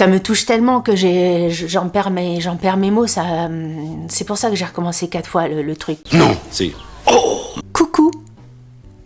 Ça me touche tellement que j'en perds mes mots. C'est pour ça que j'ai recommencé 4 fois le truc. Non, c'est... Coucou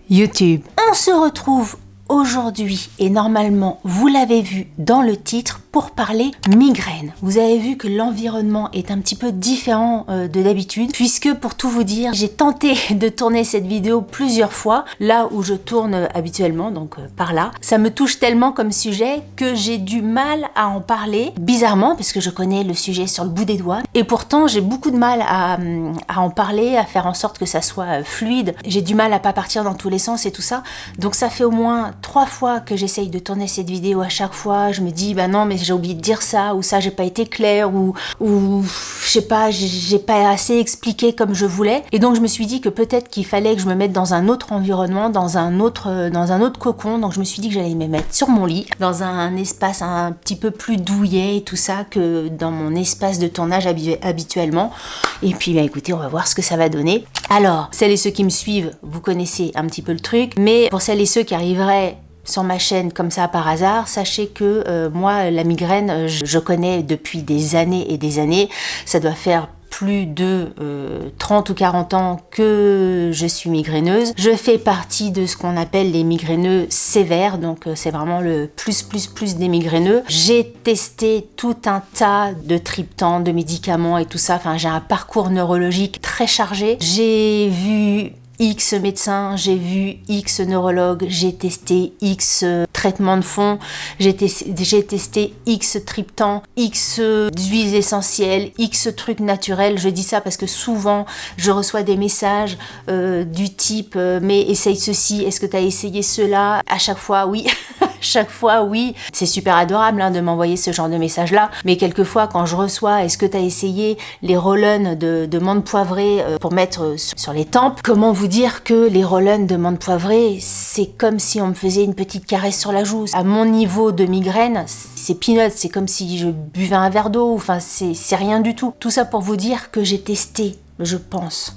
YouTube. On se retrouve aujourd'hui et normalement vous l'avez vu dans le titre pour parler migraine. Vous avez vu que l'environnement est un petit peu différent de d'habitude puisque pour tout vous dire j'ai tenté de tourner cette vidéo plusieurs fois là où je tourne habituellement, donc par là. Ça me touche tellement comme sujet que j'ai du mal à en parler bizarrement parce que je connais le sujet sur le bout des doigts et pourtant j'ai beaucoup de mal à en parler, à faire en sorte que ça soit fluide. J'ai du mal à pas partir dans tous les sens et tout ça, donc ça fait au moins 3 fois que j'essaye de tourner cette vidéo. À chaque fois je me dis bah non mais j'ai oublié de dire ça, ou ça j'ai pas été claire, ou je sais pas, j'ai pas assez expliqué comme je voulais, et donc je me suis dit que peut-être qu'il fallait que je me mette dans un autre environnement, dans un autre cocon. Donc je me suis dit que j'allais me mettre sur mon lit, dans un espace un petit peu plus douillet et tout ça que dans mon espace de tournage habituellement. Et puis bah écoutez, on va voir ce que ça va donner. Alors, celles et ceux qui me suivent, vous connaissez un petit peu le truc, mais pour celles et ceux qui arriveraient sur ma chaîne comme ça par hasard, sachez que moi la migraine je connais depuis des années et des années. Ça doit faire plus de 30 ou 40 ans que je suis migraineuse. Je fais partie de ce qu'on appelle les migraineux sévères, donc c'est vraiment le plus des migraineux. J'ai testé tout un tas de triptans, de médicaments et tout ça, enfin j'ai un parcours neurologique très chargé. J'ai vu X médecins, j'ai vu X neurologues, j'ai testé X traitements de fond, j'ai testé X triptans, X huiles essentielles, X trucs naturels. Je dis ça parce que souvent je reçois des messages du type mais essaye ceci, est-ce que tu as essayé cela? À chaque fois oui. Chaque fois, oui, c'est super adorable hein, de m'envoyer ce genre de message-là, mais quelquefois quand je reçois, est-ce que tu as essayé les roll-on de menthe poivrée pour mettre sur les tempes? Comment vous dire que les roll-on de menthe poivrée, c'est comme si on me faisait une petite caresse sur la joue. À mon niveau de migraine, c'est peanuts, c'est comme si je buvais un verre d'eau, enfin c'est rien du tout. Tout ça pour vous dire que j'ai testé, je pense,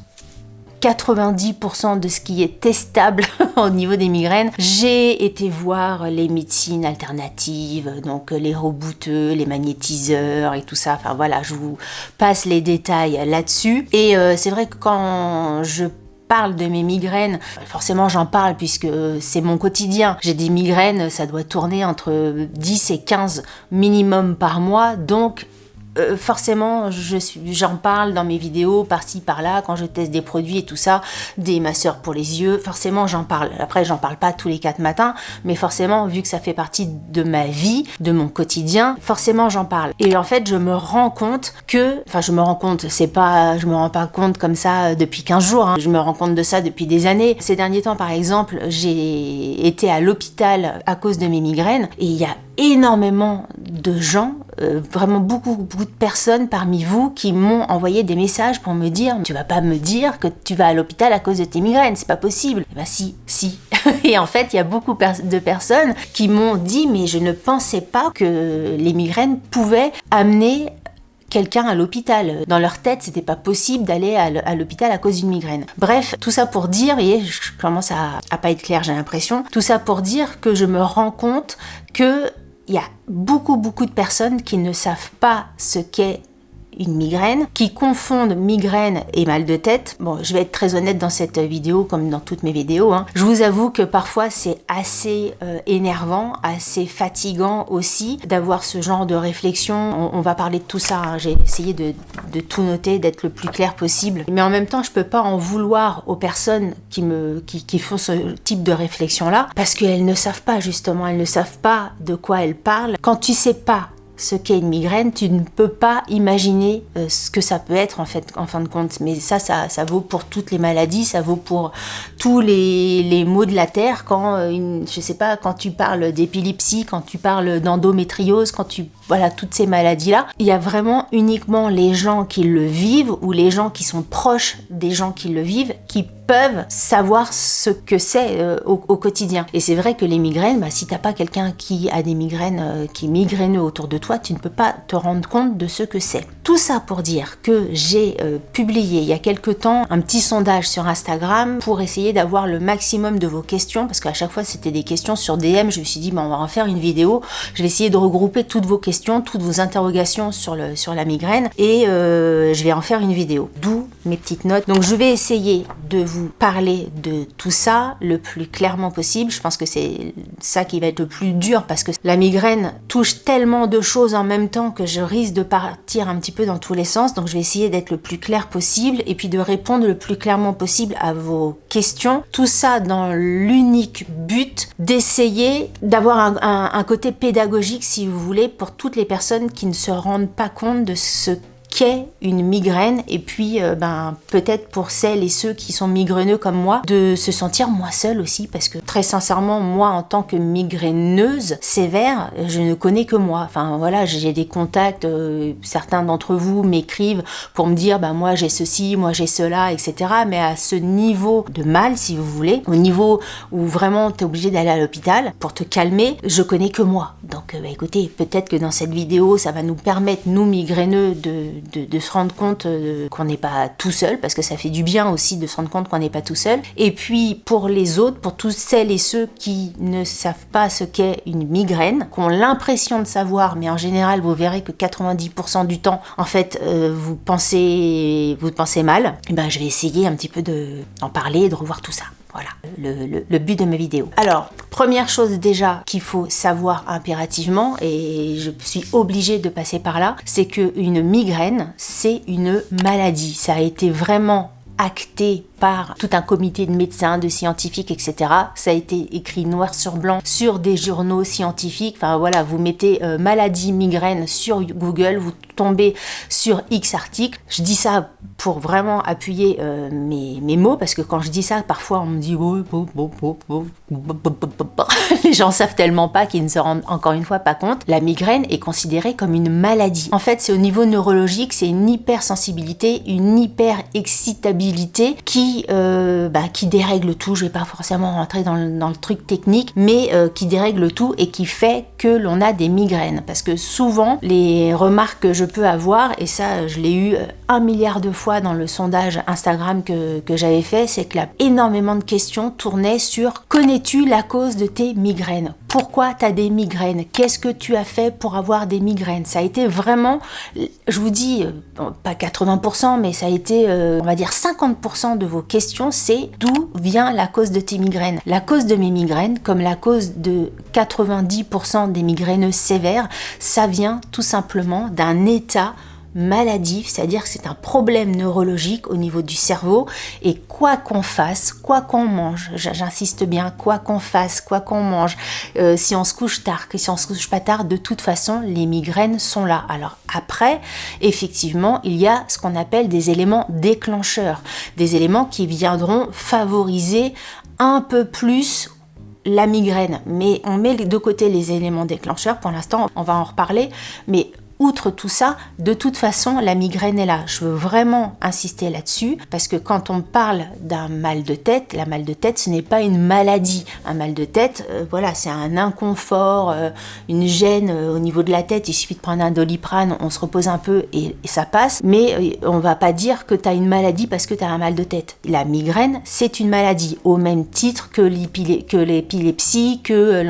90% de ce qui est testable au niveau des migraines. J'ai été voir les médecines alternatives, donc les rebouteux, les magnétiseurs et tout ça. Enfin voilà, je vous passe les détails là-dessus. Et c'est vrai que quand je parle de mes migraines, forcément j'en parle puisque c'est mon quotidien. J'ai des migraines, ça doit tourner entre 10 et 15 minimum par mois, donc forcément j'en parle dans mes vidéos par-ci par-là, quand je teste des produits et tout ça, des masseurs pour les yeux, forcément j'en parle. Après j'en parle pas tous les 4 matins, mais forcément vu que ça fait partie de ma vie, de mon quotidien, forcément j'en parle. Et en fait je me rends compte que, enfin je me rends compte, c'est pas, je me rends pas compte comme ça depuis 15 jours, hein. Je me rends compte de ça depuis des années. Ces derniers temps par exemple, j'ai été à l'hôpital à cause de mes migraines, et il y a énormément de gens, vraiment beaucoup de personnes parmi vous qui m'ont envoyé des messages pour me dire « Tu vas pas me dire que tu vas à l'hôpital à cause de tes migraines, c'est pas possible !» Eh ben si. Et en fait, il y a beaucoup de personnes qui m'ont dit « Mais je ne pensais pas que les migraines pouvaient amener quelqu'un à l'hôpital. Dans leur tête, c'était pas possible d'aller à l'hôpital à cause d'une migraine. » Bref, tout ça pour dire, et je commence à pas être claire, j'ai l'impression, tout ça pour dire que je me rends compte que il y a beaucoup de personnes qui ne savent pas ce qu'est une migraine, qui confondent migraine et mal de tête. Bon, je vais être très honnête dans cette vidéo, comme dans toutes mes vidéos, hein. Je vous avoue que parfois c'est assez énervant, assez fatigant aussi, d'avoir ce genre de réflexion. On va parler de tout ça, hein. J'ai essayé de tout noter, d'être le plus clair possible. Mais en même temps, je peux pas en vouloir aux personnes qui font ce type de réflexion-là, parce qu'elles ne savent pas, justement, elles ne savent pas de quoi elles parlent. Quand tu sais pas ce qu'est une migraine, tu ne peux pas imaginer ce que ça peut être en fin de compte. Mais ça vaut pour toutes les maladies, ça vaut pour tous les maux de la terre. Quand, je sais pas, quand tu parles d'épilepsie, quand tu parles d'endométriose, voilà, toutes ces maladies-là, il y a vraiment uniquement les gens qui le vivent ou les gens qui sont proches des gens qui le vivent qui peuvent savoir ce que c'est au quotidien. Et c'est vrai que les migraines, si t'as pas quelqu'un qui a des migraines, qui est migraineux autour de toi, tu ne peux pas te rendre compte de ce que c'est. Tout ça pour dire que j'ai publié il y a quelque temps un petit sondage sur Instagram pour essayer d'avoir le maximum de vos questions, parce qu'à chaque fois c'était des questions sur DM. Je me suis dit on va en faire une vidéo, je vais essayer de regrouper toutes vos questions, toutes vos interrogations sur la migraine, et je vais en faire une vidéo, d'où mes petites notes. Donc je vais essayer de vous parler de tout ça le plus clairement possible. Je pense que c'est ça qui va être le plus dur, parce que la migraine touche tellement de choses en même temps que je risque de partir un petit peu dans tous les sens. Donc je vais essayer d'être le plus clair possible et puis de répondre le plus clairement possible à vos questions. Tout ça dans l'unique but d'essayer d'avoir un côté pédagogique, si vous voulez, pour toutes les personnes qui ne se rendent pas compte de ce qu'est une migraine, et puis peut-être pour celles et ceux qui sont migraineux comme moi, de se sentir moins seul aussi, parce que très sincèrement, moi en tant que migraineuse sévère, je ne connais que moi. Enfin voilà, j'ai des contacts, certains d'entre vous m'écrivent pour me dire moi j'ai ceci, moi j'ai cela, etc. Mais à ce niveau de mal, si vous voulez, au niveau où vraiment t'es obligé d'aller à l'hôpital pour te calmer, je connais que moi. Donc écoutez, peut-être que dans cette vidéo, ça va nous permettre, nous migraineux, de se rendre compte qu'on n'est pas tout seul, parce que ça fait du bien aussi de se rendre compte qu'on n'est pas tout seul. Et puis pour les autres, pour tous celles et ceux qui ne savent pas ce qu'est une migraine, qui ont l'impression de savoir, mais en général vous verrez que 90% du temps en fait vous pensez mal, et je vais essayer un petit peu d'en parler et de revoir tout ça. Voilà, le but de ma vidéo. Alors, première chose déjà qu'il faut savoir impérativement, et je suis obligée de passer par là, c'est qu'une migraine, c'est une maladie. Ça a été vraiment acté par tout un comité de médecins, de scientifiques, etc. Ça a été écrit noir sur blanc sur des journaux scientifiques. Enfin voilà, vous mettez maladie migraine sur Google, vous tombez sur X articles. Je dis ça pour vraiment appuyer mes mots, parce que quand je dis ça, parfois on me dit les gens savent tellement pas qu'ils ne se rendent encore une fois pas compte. La migraine est considérée comme une maladie. En fait, c'est au niveau neurologique, c'est une hypersensibilité, une hyperexcitabilité qui dérègle tout. Je vais pas forcément rentrer dans le truc technique, mais qui dérègle tout et qui fait que l'on a des migraines. Parce que souvent, les remarques que je peux avoir, et ça je l'ai eu 1 milliard de fois dans le sondage Instagram que j'avais fait, c'est que énormément de questions tournaient sur: connais-tu la cause de tes migraines? Pourquoi tu as des migraines? Qu'est-ce que tu as fait pour avoir des migraines? Ça a été vraiment, je vous dis, pas 80%, mais ça a été, on va dire 50% de vos questions, c'est: d'où vient la cause de tes migraines? La cause de mes migraines, comme la cause de 90% des migraineux sévères, ça vient tout simplement d'un état maladif, c'est-à-dire que c'est un problème neurologique au niveau du cerveau, et quoi qu'on fasse, quoi qu'on mange, j'insiste bien, quoi qu'on fasse, quoi qu'on mange, si on se couche tard, que si on se couche pas tard, de toute façon les migraines sont là. Alors après, effectivement, il y a ce qu'on appelle des éléments déclencheurs, des éléments qui viendront favoriser un peu plus la migraine, mais on met de côté les éléments déclencheurs pour l'instant, on va en reparler, mais outre tout ça, de toute façon, la migraine est là. Je veux vraiment insister là-dessus, parce que quand on parle d'un mal de tête, la mal de tête, ce n'est pas une maladie. Un mal de tête, voilà, c'est un inconfort, une gêne au niveau de la tête. Il suffit de prendre un Doliprane, on se repose un peu et ça passe. Mais on va pas dire que tu as une maladie parce que tu as un mal de tête. La migraine, c'est une maladie, au même titre que l'épilepsie, que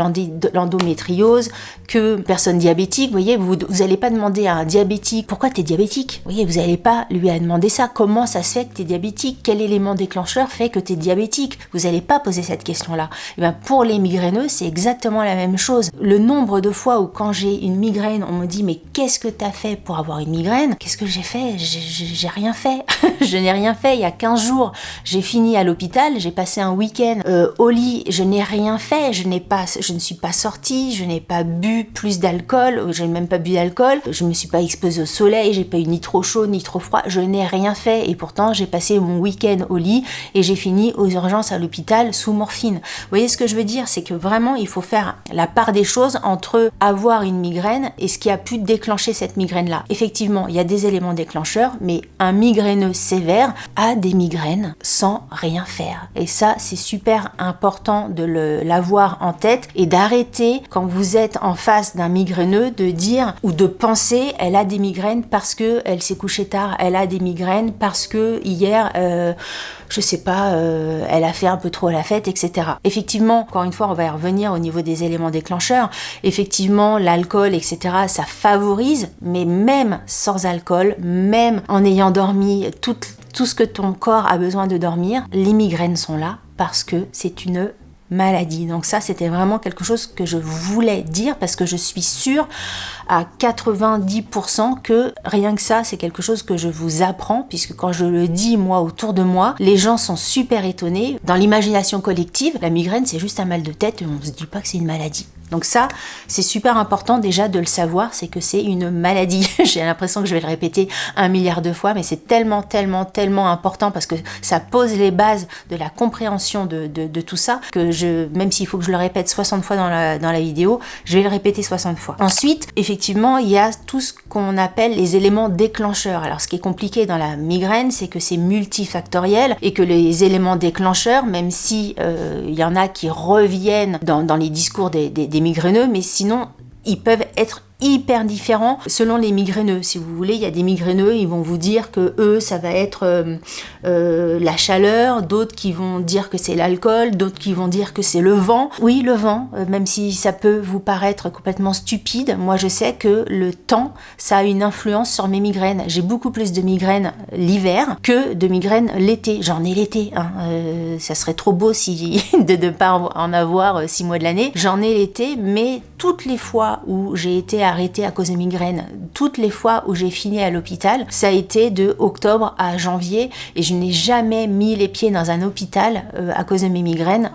l'endométriose, que personne diabétique. Vous voyez, vous n'allez pas demander à un diabétique: pourquoi tu es diabétique? Vous voyez, vous n'allez pas lui demander ça. Comment ça se fait que tu es diabétique? Quel élément déclencheur fait que tu es diabétique? Vous n'allez pas poser cette question-là. Et bien, pour les migraineux, c'est exactement la même chose. Le nombre de fois où, quand j'ai une migraine, on me dit: mais qu'est-ce que tu as fait pour avoir une migraine? Qu'est-ce que j'ai fait? J'ai rien fait. Je n'ai rien fait. Il y a 15 jours, j'ai fini à l'hôpital, j'ai passé un week-end au lit, je n'ai rien fait. Je ne suis pas sortie, je n'ai pas bu plus d'alcool, je n'ai même pas bu d'alcool, je me suis pas exposée au soleil, j'ai pas eu ni trop chaud ni trop froid, je n'ai rien fait et pourtant j'ai passé mon week-end au lit et j'ai fini aux urgences à l'hôpital sous morphine. Vous voyez ce que je veux dire, c'est que vraiment il faut faire la part des choses entre avoir une migraine et ce qui a pu déclencher cette migraine-là. Effectivement, il y a des éléments déclencheurs, mais un migraineux sévère a des migraines sans rien faire. Et ça, c'est super important de l'avoir en tête et d'arrêter quand vous êtes en face d'un migraineux de dire ou de penser elle a des migraines parce que elle s'est couchée tard, elle a des migraines parce que hier je sais pas, elle a fait un peu trop la fête, etc. Effectivement, encore une fois, on va y revenir au niveau des éléments déclencheurs. Effectivement, l'alcool, etc., ça favorise, mais même sans alcool, même en ayant dormi tout ce que ton corps a besoin de dormir, les migraines sont là parce que c'est une maladie. Donc ça, c'était vraiment quelque chose que je voulais dire parce que je suis sûre à 90% que rien que ça, c'est quelque chose que je vous apprends puisque quand je le dis moi autour de moi, les gens sont super étonnés. Dans l'imagination collective, la migraine, c'est juste un mal de tête et on ne se dit pas que c'est une maladie. Donc ça, c'est super important déjà de le savoir, c'est que c'est une maladie. J'ai l'impression que je vais le répéter 1 milliard de fois, mais c'est tellement important parce que ça pose les bases de la compréhension de tout ça, que même s'il faut que je le répète 60 fois dans la vidéo, je vais le répéter 60 fois. Ensuite, effectivement, il y a tout ce qu'on appelle les éléments déclencheurs. Alors ce qui est compliqué dans la migraine, c'est que c'est multifactoriel et que les éléments déclencheurs, même si il y en a qui reviennent dans les discours des migraineux, mais sinon ils peuvent être hyper différents selon les migraineux. Si vous voulez, il y a des migraineux, ils vont vous dire que eux, ça va être la chaleur, d'autres qui vont dire que c'est l'alcool, d'autres qui vont dire que c'est le vent. Oui, le vent, même si ça peut vous paraître complètement stupide, moi je sais que le temps, ça a une influence sur mes migraines. J'ai beaucoup plus de migraines l'hiver que de migraines l'été. J'en ai l'été, hein. Ça serait trop beau de ne pas en avoir 6 mois de l'année. J'en ai l'été, mais toutes les fois où j'ai été arrêtée à cause de migraines, toutes les fois où j'ai fini à l'hôpital, ça a été de octobre à janvier et je n'ai jamais mis les pieds dans un hôpital à cause de mes migraines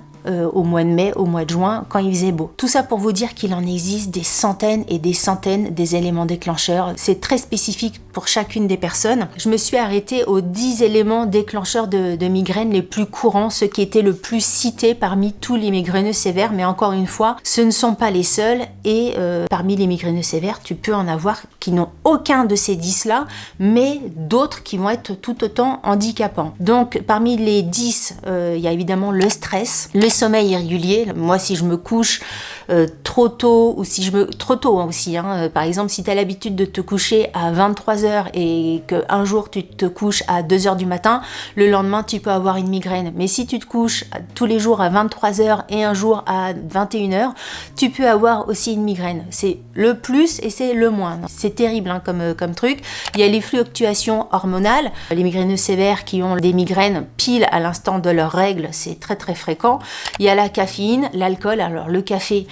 au mois de mai, au mois de juin, quand il faisait beau. Tout ça pour vous dire qu'il en existe des centaines et des centaines des éléments déclencheurs. C'est très spécifique pour chacune des personnes. Je me suis arrêtée aux 10 éléments déclencheurs de migraines les plus courants, ceux qui étaient le plus cités parmi tous les migraineux sévères, mais encore une fois, ce ne sont pas les seuls et parmi les migraineux sévères, tu peux en avoir qui n'ont aucun de ces 10-là, mais d'autres qui vont être tout autant handicapants. Donc, parmi les 10, il y a évidemment le stress, le sommeil irrégulier. Moi, si je me couche trop tôt, ou si je me... Trop tôt hein, aussi, hein. Par exemple, si tu as l'habitude de te coucher à 23h et qu'un jour tu te couches à 2h du matin, le lendemain, tu peux avoir une migraine. Mais si tu te couches tous les jours à 23h et un jour à 21h, tu peux avoir aussi une migraine. C'est le plus et c'est le moins. C'est terrible hein, comme truc. Il y a les fluctuations hormonales. Les migraineux sévères qui ont des migraines pile à l'instant de leurs règles, c'est très très fréquent. Il y a la caféine, l'alcool. Alors le café,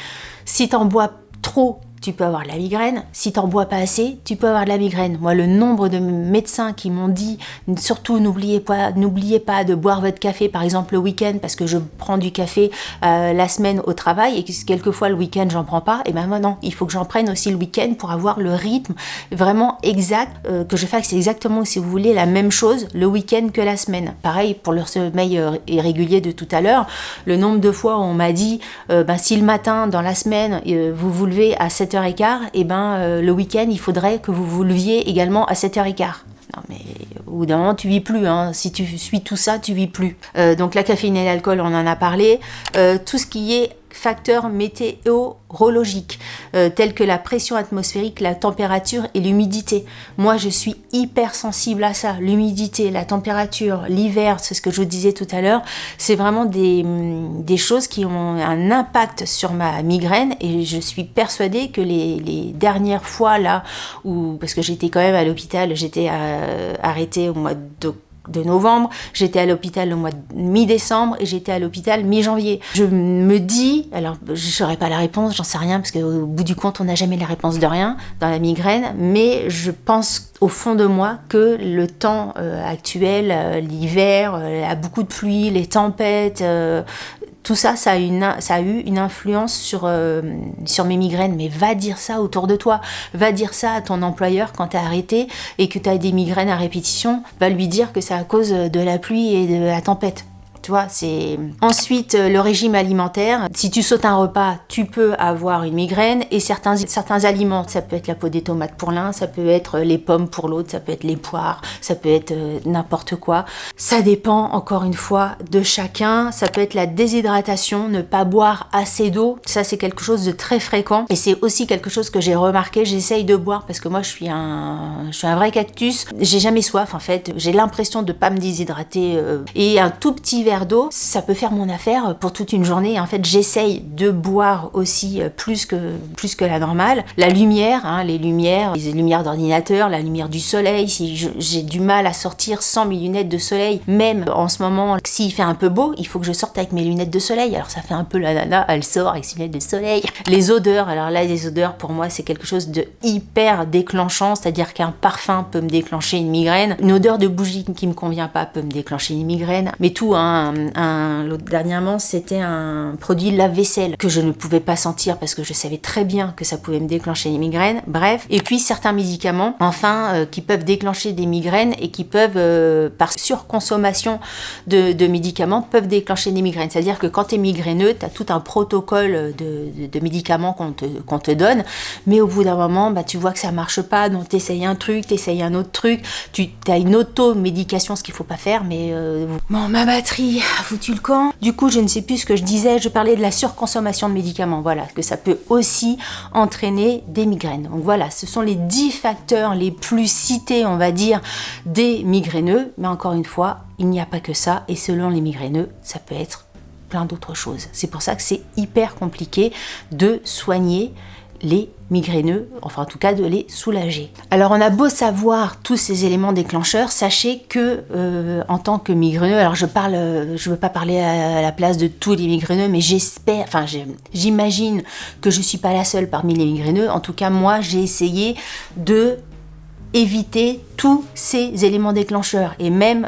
si t'en bois trop, tu peux avoir de la migraine. Si t'en bois pas assez, tu peux avoir de la migraine. Moi, le nombre de médecins qui m'ont dit, surtout n'oubliez pas de boire votre café, par exemple le week-end, parce que je prends du café la semaine au travail et que quelquefois le week-end j'en prends pas. Et ben maintenant, il faut que j'en prenne aussi le week-end pour avoir le rythme vraiment exact, que je fasse exactement, si vous voulez, la même chose le week-end que la semaine. Pareil pour le sommeil irrégulier de tout à l'heure. Le nombre de fois où on m'a dit, si le matin dans la semaine vous vous levez à 7h15, et le week-end, il faudrait que vous vous leviez également à 7h15. Non mais au bout d'un moment tu vis plus, hein. Si tu suis tout ça, tu vis plus. Donc la caféine et l'alcool, on en a parlé. Tout ce qui est facteurs météorologiques, tels que la pression atmosphérique, la température et l'humidité. Moi, je suis hyper sensible à ça. L'humidité, la température, l'hiver, c'est ce que je vous disais tout à l'heure, c'est vraiment des choses qui ont un impact sur ma migraine et je suis persuadée que les dernières fois là, parce que j'étais quand même à l'hôpital, j'étais arrêtée au mois de novembre, j'étais à l'hôpital le mois de mi-décembre et j'étais à l'hôpital mi-janvier. Je me dis, alors je ne saurais pas la réponse, j'en sais rien parce qu'au bout du compte on n'a jamais la réponse de rien dans la migraine, mais je pense au fond de moi que le temps actuel, l'hiver, a beaucoup de pluie, les tempêtes, Tout ça, ça a eu une influence sur mes migraines. Mais va dire ça autour de toi. Va dire ça à ton employeur quand tu as arrêté et que tu as des migraines à répétition. Va lui dire que c'est à cause de la pluie et de la tempête. Tu vois, c'est... Ensuite, le régime alimentaire. Si tu sautes un repas, tu peux avoir une migraine. Et certains aliments, ça peut être la peau des tomates pour l'un, ça peut être les pommes pour l'autre, ça peut être les poires, ça peut être n'importe quoi. Ça dépend, encore une fois, de chacun. Ça peut être la déshydratation, ne pas boire assez d'eau. Ça, c'est quelque chose de très fréquent. Et c'est aussi quelque chose que j'ai remarqué. J'essaye de boire parce que moi, je suis un vrai cactus. J'ai jamais soif, en fait. J'ai l'impression de pas me déshydrater. Et un tout petit verre d'eau, ça peut faire mon affaire pour toute une journée. En fait, j'essaye de boire aussi plus que la normale. La lumière, les lumières d'ordinateur, la lumière du soleil, si j'ai du mal à sortir sans mes lunettes de soleil, même en ce moment, s'il fait un peu beau, il faut que je sorte avec mes lunettes de soleil. Alors ça fait un peu la nana, elle sort avec ses lunettes de soleil. Les odeurs, alors là, les odeurs, pour moi, c'est quelque chose de hyper déclenchant, c'est-à-dire qu'un parfum peut me déclencher une migraine. Une odeur de bougie qui me convient pas peut me déclencher une migraine. Mais tout, l'autre dernièrement, c'était un produit lave-vaisselle que je ne pouvais pas sentir parce que je savais très bien que ça pouvait me déclencher des migraines. Bref, et puis certains médicaments, qui peuvent déclencher des migraines et qui peuvent, par surconsommation de médicaments, peuvent déclencher des migraines. C'est-à-dire que quand tu es migraineux, tu as tout un protocole de médicaments qu'on te donne, mais au bout d'un moment, tu vois que ça marche pas, donc tu essayes un truc, tu essayes un autre truc, tu as une auto-médication, ce qu'il faut pas faire, mais... Bon, ma batterie a foutu le camp. Du coup, je ne sais plus ce que je disais. Je parlais de la surconsommation de médicaments. Voilà, que ça peut aussi entraîner des migraines. Donc voilà, ce sont les 10 facteurs les plus cités, on va dire, des migraineux. Mais encore une fois, il n'y a pas que ça. Et selon les migraineux, ça peut être plein d'autres choses. C'est pour ça que c'est hyper compliqué de soigner les migraineux, enfin en tout cas de les soulager. Alors on a beau savoir tous ces éléments déclencheurs, sachez que en tant que migraineux, alors je veux pas parler à la place de tous les migraineux, mais j'imagine que je suis pas la seule parmi les migraineux. En tout cas moi j'ai essayé de éviter tous ces éléments déclencheurs et même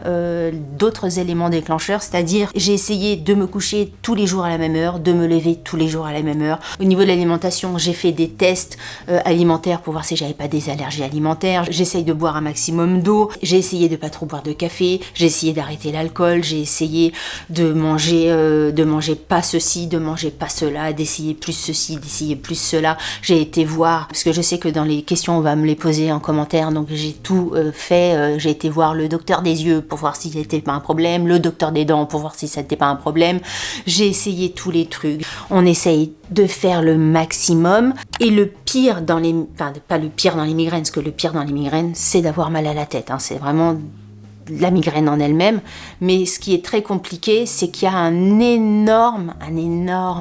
d'autres éléments déclencheurs, c'est-à-dire j'ai essayé de me coucher tous les jours à la même heure, de me lever tous les jours à la même heure. Au niveau de l'alimentation, j'ai fait des tests alimentaires pour voir si j'avais pas des allergies alimentaires. J'essaye de boire un maximum d'eau, j'ai essayé de pas trop boire de café, j'ai essayé d'arrêter l'alcool, j'ai essayé de manger pas ceci, de manger pas cela, d'essayer plus ceci, d'essayer plus cela. J'ai été voir, parce que je sais que dans les questions on va me les poser en commentaire, donc j'ai tout fait, j'ai été voir le docteur des yeux pour voir si c'était pas un problème, le docteur des dents pour voir si ça n'était pas un problème. J'ai essayé tous les trucs. On essaye de faire le maximum. Et le pire dans les... Enfin, pas le pire dans les migraines, parce que le pire dans les migraines, c'est d'avoir mal à la tête. C'est vraiment la migraine en elle-même. Mais ce qui est très compliqué, c'est qu'il y a un énorme,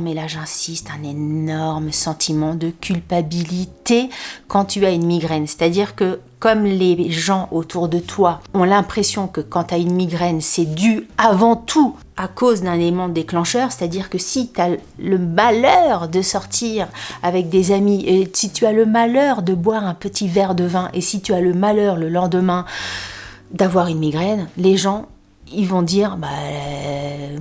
et là j'insiste, un énorme sentiment de culpabilité quand tu as une migraine. C'est-à-dire que comme les gens autour de toi ont l'impression que quand tu as une migraine, c'est dû avant tout à cause d'un élément déclencheur, c'est-à-dire que si tu as le malheur de sortir avec des amis, et si tu as le malheur de boire un petit verre de vin, et si tu as le malheur le lendemain d'avoir une migraine, les gens ils vont dire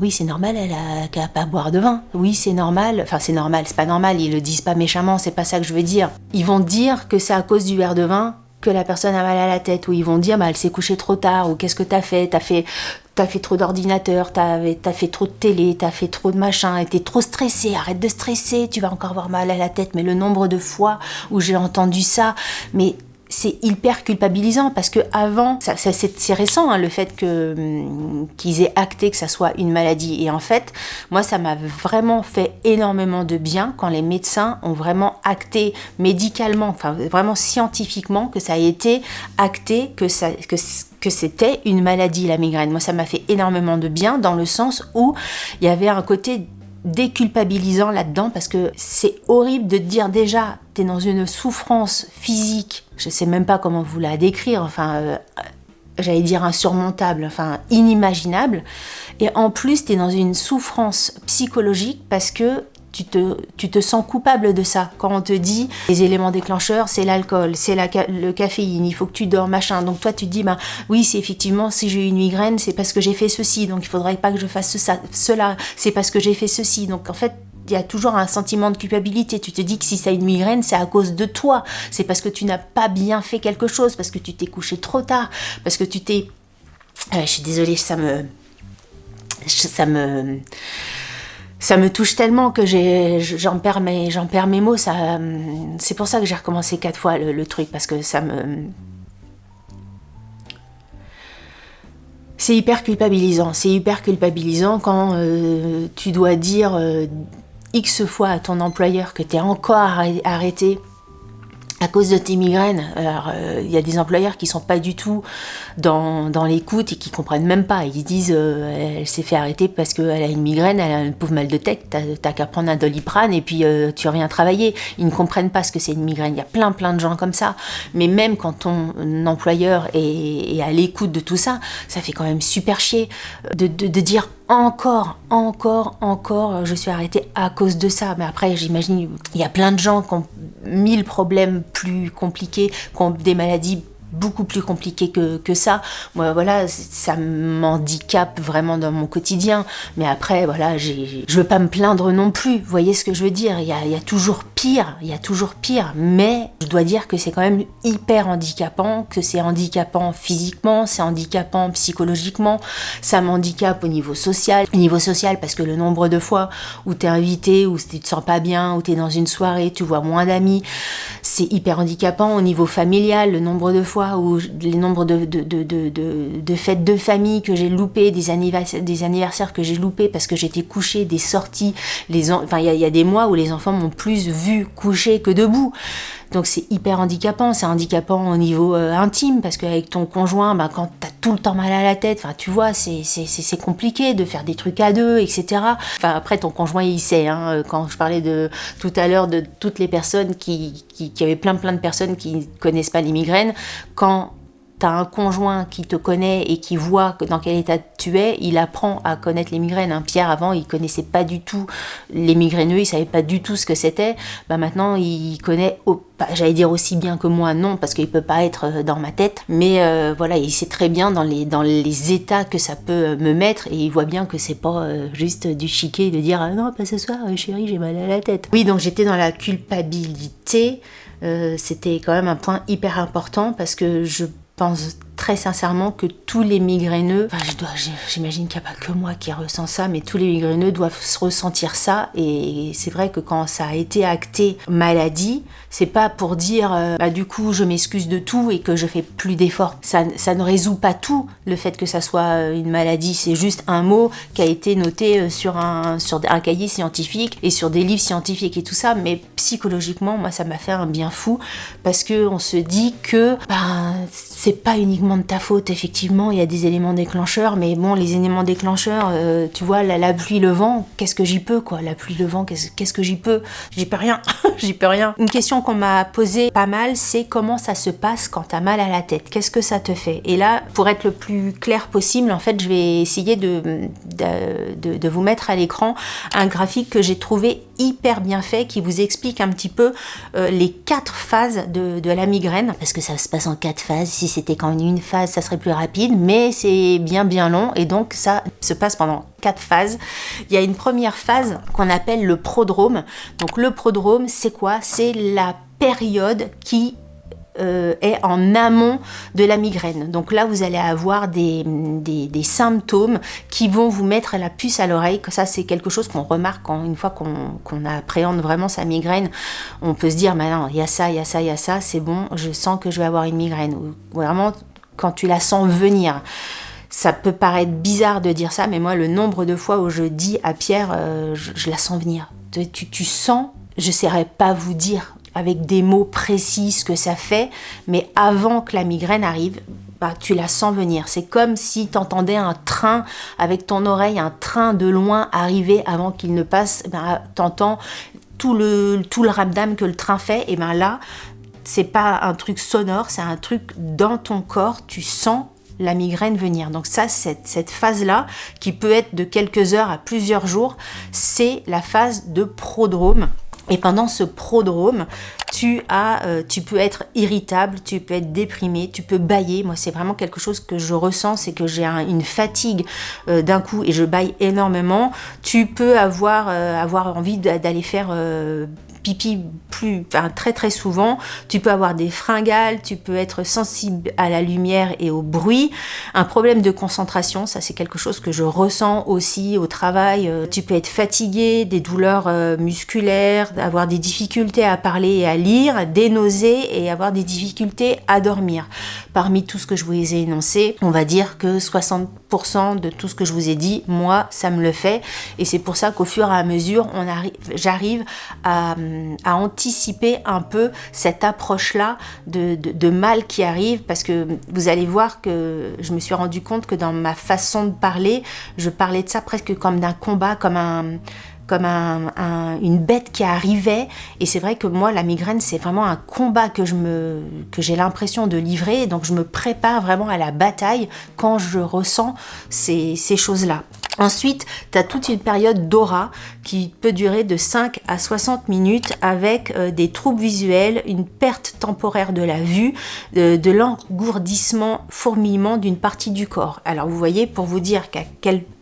oui c'est normal, elle a qu'à pas boire de vin, oui c'est normal, enfin c'est normal, c'est pas normal, ils le disent pas méchamment, c'est pas ça que je veux dire. Ils vont dire que c'est à cause du verre de vin que la personne a mal à la tête, ou ils vont dire elle s'est couchée trop tard, ou qu'est-ce que t'as fait trop d'ordinateur, t'as fait trop de télé, t'as fait trop de machin, t'es trop stressé, arrête de stresser, tu vas encore avoir mal à la tête. Mais le nombre de fois où j'ai entendu ça, mais c'est hyper culpabilisant parce que avant, c'est récent le fait qu'ils aient acté que ça soit une maladie. Et en fait, moi, ça m'a vraiment fait énormément de bien quand les médecins ont vraiment acté médicalement, enfin vraiment scientifiquement, que ça a été acté que c'était une maladie, la migraine. Moi, ça m'a fait énormément de bien dans le sens où il y avait un côté déculpabilisant là-dedans, parce que c'est horrible de te dire déjà t'es dans une souffrance physique, je sais même pas comment vous la décrire, j'allais dire insurmontable, inimaginable, et en plus t'es dans une souffrance psychologique parce que tu te sens coupable de ça. Quand on te dit les éléments déclencheurs, c'est l'alcool, c'est le caféine, il faut que tu dors, machin. Donc toi, tu te dis, oui, c'est effectivement, si j'ai eu une migraine, c'est parce que j'ai fait ceci, donc il faudrait pas que je fasse cela, c'est parce que j'ai fait ceci. Donc en fait, il y a toujours un sentiment de culpabilité. Tu te dis que si tu as une migraine, c'est à cause de toi. C'est parce que tu n'as pas bien fait quelque chose, parce que tu t'es couché trop tard, parce que tu t'es... je suis désolée, ça me touche tellement que j'en perds mes mots. C'est pour ça que j'ai recommencé 4 fois le truc, parce que c'est hyper culpabilisant. C'est hyper culpabilisant quand tu dois dire X fois à ton employeur que tu es encore arrêté à cause de tes migraines. Alors, y a des employeurs qui sont pas du tout dans l'écoute et qui comprennent même pas. Ils disent elle s'est fait arrêter parce qu'elle a une migraine, elle a un pauvre mal de tête, t'as qu'à prendre un Doliprane et puis tu reviens travailler. Ils ne comprennent pas ce que c'est une migraine. Il y a plein de gens comme ça. Mais même quand ton employeur est à l'écoute de tout ça, ça fait quand même super chier de dire encore, je suis arrêtée à cause de ça. Mais après, j'imagine, il y a plein de gens qui ont 1000 problèmes plus compliqués, qui ont des maladies beaucoup plus compliquées que ça. Moi, voilà, ça m'handicape vraiment dans mon quotidien. Mais après, voilà, je veux pas me plaindre non plus. Vous voyez ce que je veux dire ? Il y a toujours pire, mais je dois dire que c'est quand même hyper handicapant, que c'est handicapant physiquement, c'est handicapant psychologiquement, ça m'handicape au niveau social. Au niveau social, parce que le nombre de fois où t'es invité, où tu te sens pas bien, où t'es dans une soirée, tu vois moins d'amis, c'est hyper handicapant. Au niveau familial, le nombre de fois où les nombres de fêtes de famille que j'ai loupées, des anniversaires que j'ai loupés parce que j'étais couchée, des sorties, il y a des mois où les enfants m'ont plus vu couchée que debout. Donc c'est hyper handicapant, c'est handicapant au niveau intime, parce qu'avec ton conjoint, quand t'as tout le temps mal à la tête, tu vois, c'est compliqué de faire des trucs à deux, etc. Après, ton conjoint, il sait, quand je parlais tout à l'heure de toutes les personnes qui avaient plein de personnes qui ne connaissent pas les migraines, quand t'as un conjoint qui te connaît et qui voit dans quel état tu es, il apprend à connaître les migraines. Pierre, avant, il connaissait pas du tout les migraineux, il savait pas du tout ce que c'était. Maintenant, il connaît, j'allais dire aussi bien que moi, non, parce qu'il peut pas être dans ma tête, mais voilà, il sait très bien dans les états que ça peut me mettre, et il voit bien que c'est pas juste du chiquet de dire non, pas ce soir, chérie, j'ai mal à la tête. Oui, donc j'étais dans la culpabilité. C'était quand même un point hyper important, parce que je pense très sincèrement que tous les migraineux, j'imagine qu'il n'y a pas que moi qui ressens ça, mais tous les migraineux doivent ressentir ça. Et c'est vrai que quand ça a été acté maladie, c'est pas pour dire du coup je m'excuse de tout et que je fais plus d'efforts. Ça ne résout pas tout, le fait que ça soit une maladie. C'est juste un mot qui a été noté sur un cahier scientifique et sur des livres scientifiques et tout ça. Mais psychologiquement, moi, ça m'a fait un bien fou, parce que on se dit que c'est pas uniquement de ta faute. Effectivement, il y a des éléments déclencheurs, mais bon, les éléments déclencheurs, tu vois, la pluie, le vent, qu'est-ce que j'y peux, quoi? La pluie, le vent, qu'est-ce que j'y peux? J'y peux rien. J'y peux rien. Une question qu'on m'a posée pas mal, c'est comment ça se passe quand t'as mal à la tête? Qu'est-ce que ça te fait? Et là, pour être le plus clair possible, en fait, je vais essayer de vous mettre à l'écran un graphique que j'ai trouvé hyper bien fait, qui vous explique un petit peu les 4 phases de la migraine, parce que ça se passe en 4 phases. Si c'était qu'en une phase, ça serait plus rapide, mais c'est bien long, et donc ça se passe pendant 4 phases. Il y a une première phase qu'on appelle le prodrome. Donc le prodrome, c'est quoi? C'est la période qui est en amont de la migraine. Donc là, vous allez avoir des symptômes qui vont vous mettre la puce à l'oreille. Que ça, c'est quelque chose qu'on remarque une fois qu'on appréhende vraiment sa migraine. On peut se dire, non, il y a ça, c'est bon, je sens que je vais avoir une migraine. Ou vraiment, quand tu la sens venir. Ça peut paraître bizarre de dire ça, mais moi, le nombre de fois où je dis à Pierre, je la sens venir. Tu sens, je ne saurais pas vous dire avec des mots précis ce que ça fait, mais avant que la migraine arrive, tu la sens venir. C'est comme si tu entendais un train avec ton oreille, un train de loin arriver avant qu'il ne passe. T'entends tout le ramdam que le train fait. Et là, c'est pas un truc sonore, c'est un truc dans ton corps. Tu sens la migraine venir. Donc ça, cette phase-là, qui peut être de quelques heures à plusieurs jours, c'est la phase de prodrome. Et pendant ce prodrome, tu peux être irritable, tu peux être déprimé, tu peux bâiller. Moi, c'est vraiment quelque chose que je ressens, c'est que j'ai une fatigue d'un coup et je bâille énormément. Tu peux avoir envie d'aller faire pipi très très souvent, tu peux avoir des fringales, tu peux être sensible à la lumière et au bruit, un problème de concentration, ça c'est quelque chose que je ressens aussi au travail, tu peux être fatigué, des douleurs musculaires, avoir des difficultés à parler et à lire, des nausées et avoir des difficultés à dormir. Parmi tout ce que je vous ai énoncé, on va dire que 60% de tout ce que je vous ai dit, moi, ça me le fait, et c'est pour ça qu'au fur et à mesure, j'arrive à anticiper un peu cette approche-là de mal qui arrive, parce que vous allez voir que je me suis rendu compte que dans ma façon de parler, je parlais de ça presque comme d'un combat, comme une bête qui arrivait, et c'est vrai que moi la migraine c'est vraiment un combat que j'ai l'impression de livrer, donc je me prépare vraiment à la bataille quand je ressens ces choses-là. Ensuite, tu as toute une période d'aura qui peut durer de 5 à 60 minutes avec des troubles visuels, une perte temporaire de la vue, de l'engourdissement, fourmillement d'une partie du corps. Alors vous voyez, pour vous dire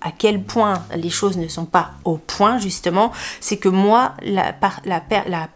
à quel point les choses ne sont pas au point justement, c'est que moi, la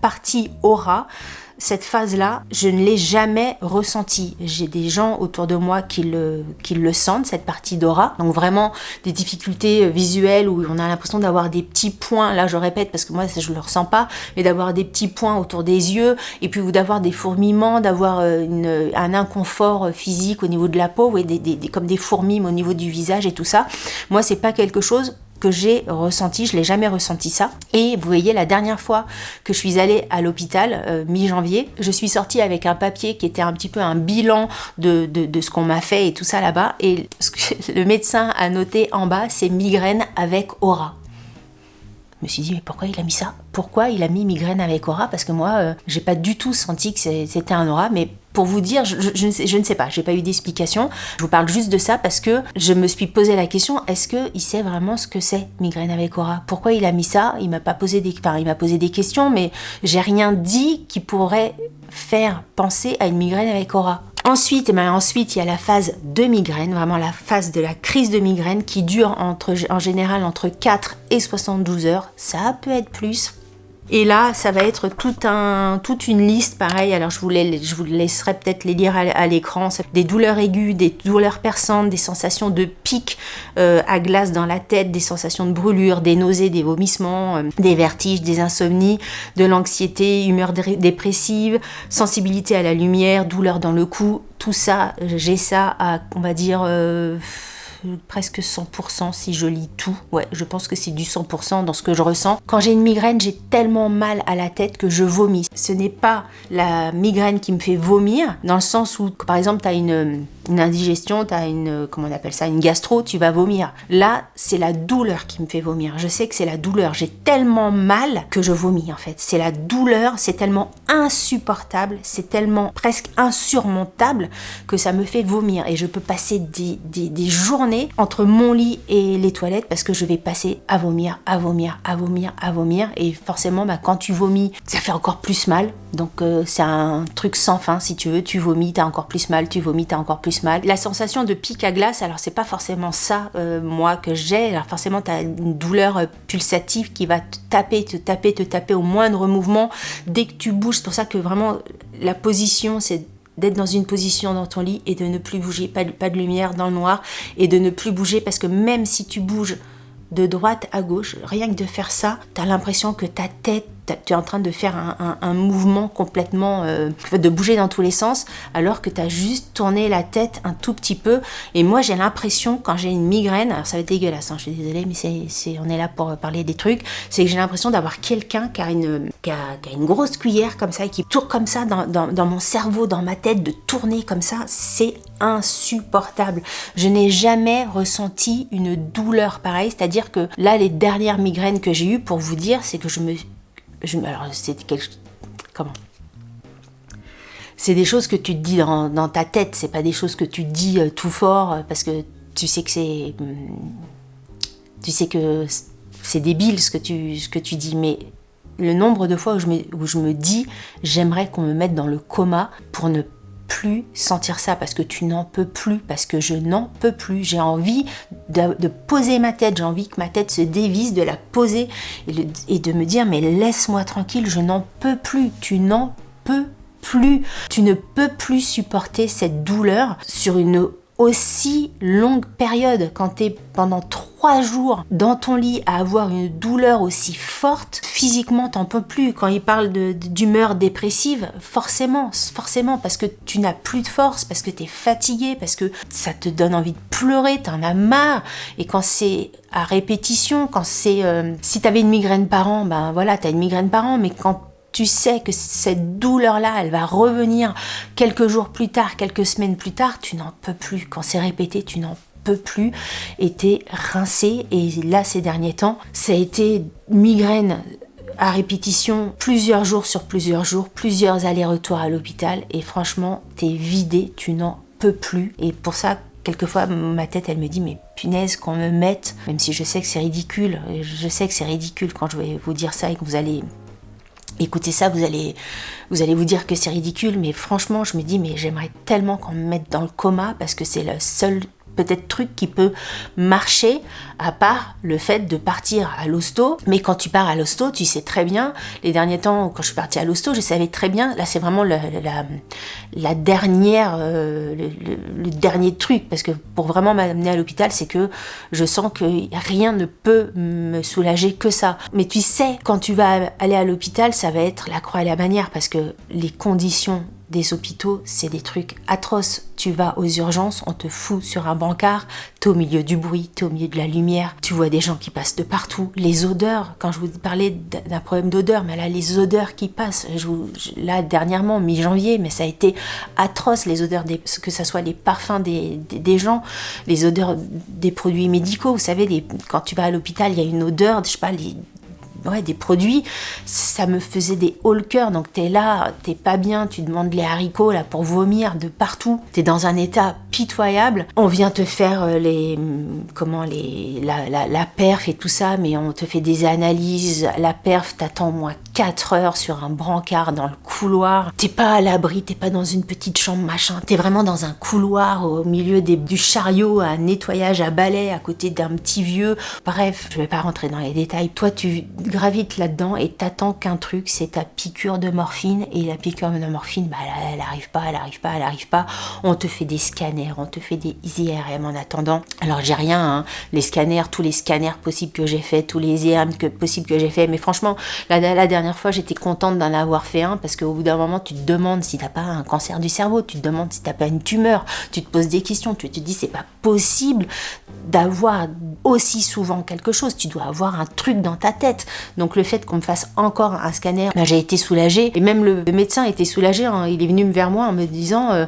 partie aura, cette phase-là, je ne l'ai jamais ressentie. J'ai des gens autour de moi qui le sentent, cette partie d'aura. Donc vraiment des difficultés visuelles où on a l'impression d'avoir des petits points, là je répète parce que moi je ne le ressens pas, mais d'avoir des petits points autour des yeux, et puis d'avoir des fourmillements, d'avoir un inconfort physique au niveau de la peau, et comme des fourmis au niveau du visage et tout ça. Moi c'est pas quelque chose que j'ai ressenti, je l'ai jamais ressenti ça. Et vous voyez, la dernière fois que je suis allée à l'hôpital, mi-janvier, je suis sortie avec un papier qui était un petit peu un bilan de ce qu'on m'a fait et tout ça là-bas, et ce que le médecin a noté en bas, c'est migraine avec aura. Je me suis dit, mais pourquoi il a mis ça? Pourquoi il a mis migraine avec aura? Parce que moi, j'ai pas du tout senti que c'était un aura, mais pour vous dire, je ne sais pas, j'ai pas eu d'explication. Je vous parle juste de ça parce que je me suis posé la question, est-ce qu'il sait vraiment ce que c'est migraine avec aura? Pourquoi il a mis ça? Il m'a posé des questions, mais j'ai rien dit qui pourrait faire penser à une migraine avec aura. Ensuite, il y a la phase de migraine, vraiment la phase de la crise de migraine qui dure en général entre 4 et 72 heures. Ça peut être plus. Et là, ça va être toute une liste, pareil, alors je vous laisserai peut-être les lire à l'écran. Des douleurs aiguës, des douleurs perçantes, des sensations de pics à glace dans la tête, des sensations de brûlure, des nausées, des vomissements, des vertiges, des insomnies, de l'anxiété, humeur dépressive, sensibilité à la lumière, douleur dans le cou. Tout ça, j'ai ça à, on va dire... presque 100% si je lis tout. Ouais, je pense que c'est du 100% dans ce que je ressens. Quand j'ai une migraine, j'ai tellement mal à la tête que je vomis. Ce n'est pas la migraine qui me fait vomir, dans le sens où, par exemple, tu as une indigestion, tu as comment on appelle ça, une gastro, tu vas vomir. Là, c'est la douleur qui me fait vomir. Je sais que c'est la douleur. J'ai tellement mal que je vomis, en fait. C'est la douleur, c'est tellement insupportable, c'est tellement presque insurmontable que ça me fait vomir. Et je peux passer des journées entre mon lit et les toilettes parce que je vais passer à vomir. Et forcément, quand tu vomis, ça fait encore plus mal. Donc c'est un truc sans fin, si tu veux. Tu vomis, t'as encore plus mal, tu vomis, t'as encore plus mal. La sensation de pic à glace, alors c'est pas forcément ça, moi, que j'ai. Alors forcément, t'as une douleur pulsative qui va te taper au moindre mouvement. Dès que tu bouges, c'est pour ça que vraiment, la position, c'est d'être dans une position dans ton lit et de ne plus bouger, pas de lumière dans le noir, et de ne plus bouger, parce que même si tu bouges de droite à gauche, rien que de faire ça, t'as l'impression que ta tête, tu es en train de faire un mouvement complètement, de bouger dans tous les sens, alors que tu as juste tourné la tête un tout petit peu. Et moi, j'ai l'impression, quand j'ai une migraine, alors ça va être dégueulasse, je suis désolée, mais on est là pour parler des trucs, c'est que j'ai l'impression d'avoir quelqu'un qui a une grosse cuillère comme ça, et qui tourne comme ça dans mon cerveau, dans ma tête, de tourner comme ça, c'est insupportable. Je n'ai jamais ressenti une douleur pareille, c'est-à-dire que là, les dernières migraines que j'ai eues, pour vous dire, c'est que alors, c'était comment ? C'est des choses que tu te dis dans ta tête, c'est pas des choses que tu te dis tout fort parce que tu sais que c'est débile ce que tu dis, mais le nombre de fois où je me dis j'aimerais qu'on me mette dans le coma pour ne plus sentir ça, parce que tu n'en peux plus, parce que je n'en peux plus. J'ai envie de poser ma tête, j'ai envie que ma tête se dévisse, de la poser et de me dire mais laisse-moi tranquille, je n'en peux plus, tu n'en peux plus. Tu ne peux plus supporter cette douleur sur une aussi longue période. Quand tu es pendant 3 jours dans ton lit à avoir une douleur aussi forte, physiquement t'en peux plus. Quand il parle d'humeur dépressive, forcément, parce que tu n'as plus de force, parce que tu es fatigué, parce que ça te donne envie de pleurer, t'en as marre. Et quand c'est à répétition, quand c'est... si t'avais une migraine par an, ben voilà, t'as une migraine par an, mais quand tu sais que cette douleur-là, elle va revenir quelques jours plus tard, quelques semaines plus tard, tu n'en peux plus. Quand c'est répété, tu n'en peux plus et t'es rincé. Et là, ces derniers temps, ça a été migraine à répétition, plusieurs jours sur plusieurs jours, plusieurs allers-retours à l'hôpital. Et franchement, t'es vidé, tu n'en peux plus. Et pour ça, quelquefois, ma tête, elle me dit, mais punaise, qu'on me mette, même si je sais que c'est ridicule, quand je vais vous dire ça et que vous allez... Écoutez ça, vous allez vous dire que c'est ridicule, mais franchement, je me dis, mais j'aimerais tellement qu'on me mette dans le coma, parce que c'est le seul peut-être truc qui peut marcher, à part le fait de partir à l'hosto. Mais quand tu pars à l'hosto, tu sais très bien, les derniers temps, quand je suis partie à l'hosto, je savais très bien, là c'est vraiment la dernière, le dernier truc, parce que pour vraiment m'amener à l'hôpital, c'est que je sens que rien ne peut me soulager que ça. Mais tu sais, quand tu vas aller à l'hôpital, ça va être la croix et la bannière, parce que les conditions des hôpitaux, c'est des trucs atroces. Tu vas aux urgences, on te fout sur un brancard, t'es au milieu du bruit, t'es au milieu de la lumière, tu vois des gens qui passent de partout. Les odeurs, quand je vous parlais d'un problème d'odeur, mais là, les odeurs qui passent, là, dernièrement, mi-janvier, mais ça a été atroce, les odeurs, que ce soit les parfums des gens, les odeurs des produits médicaux. Vous savez, quand tu vas à l'hôpital, il y a une odeur, je sais pas, des produits, ça me faisait des hauts le cœur. Donc t'es là, t'es pas bien, tu demandes les haricots là pour vomir de partout, t'es dans un état pitoyable. On vient te faire la perf et tout ça, mais on te fait des analyses. La perf, t'attends au moins 4 heures sur un brancard dans le couloir. T'es pas à l'abri, t'es pas dans une petite chambre machin, t'es vraiment dans un couloir au milieu du chariot à nettoyage à balai à côté d'un petit vieux. Bref, je vais pas rentrer dans les détails. Toi, tu gravites là-dedans et t'attends qu'un truc, c'est ta piqûre de morphine. Et la piqûre de morphine, elle arrive pas. On te fait des scanners, on te fait des IRM en attendant. Alors j'ai rien, hein, tous les scanners possibles que j'ai fait, tous les IRM possibles que j'ai fait, mais franchement, la dernière fois, j'étais contente d'en avoir fait un, parce qu'au bout d'un moment, tu te demandes si t'as pas un cancer du cerveau, tu te demandes si t'as pas une tumeur, tu te poses des questions, tu te dis c'est pas possible d'avoir aussi souvent quelque chose, tu dois avoir un truc dans ta tête. Donc le fait qu'on me fasse encore un scanner, j'ai été soulagée, et même le médecin était soulagé, hein. Il est venu vers moi en me disant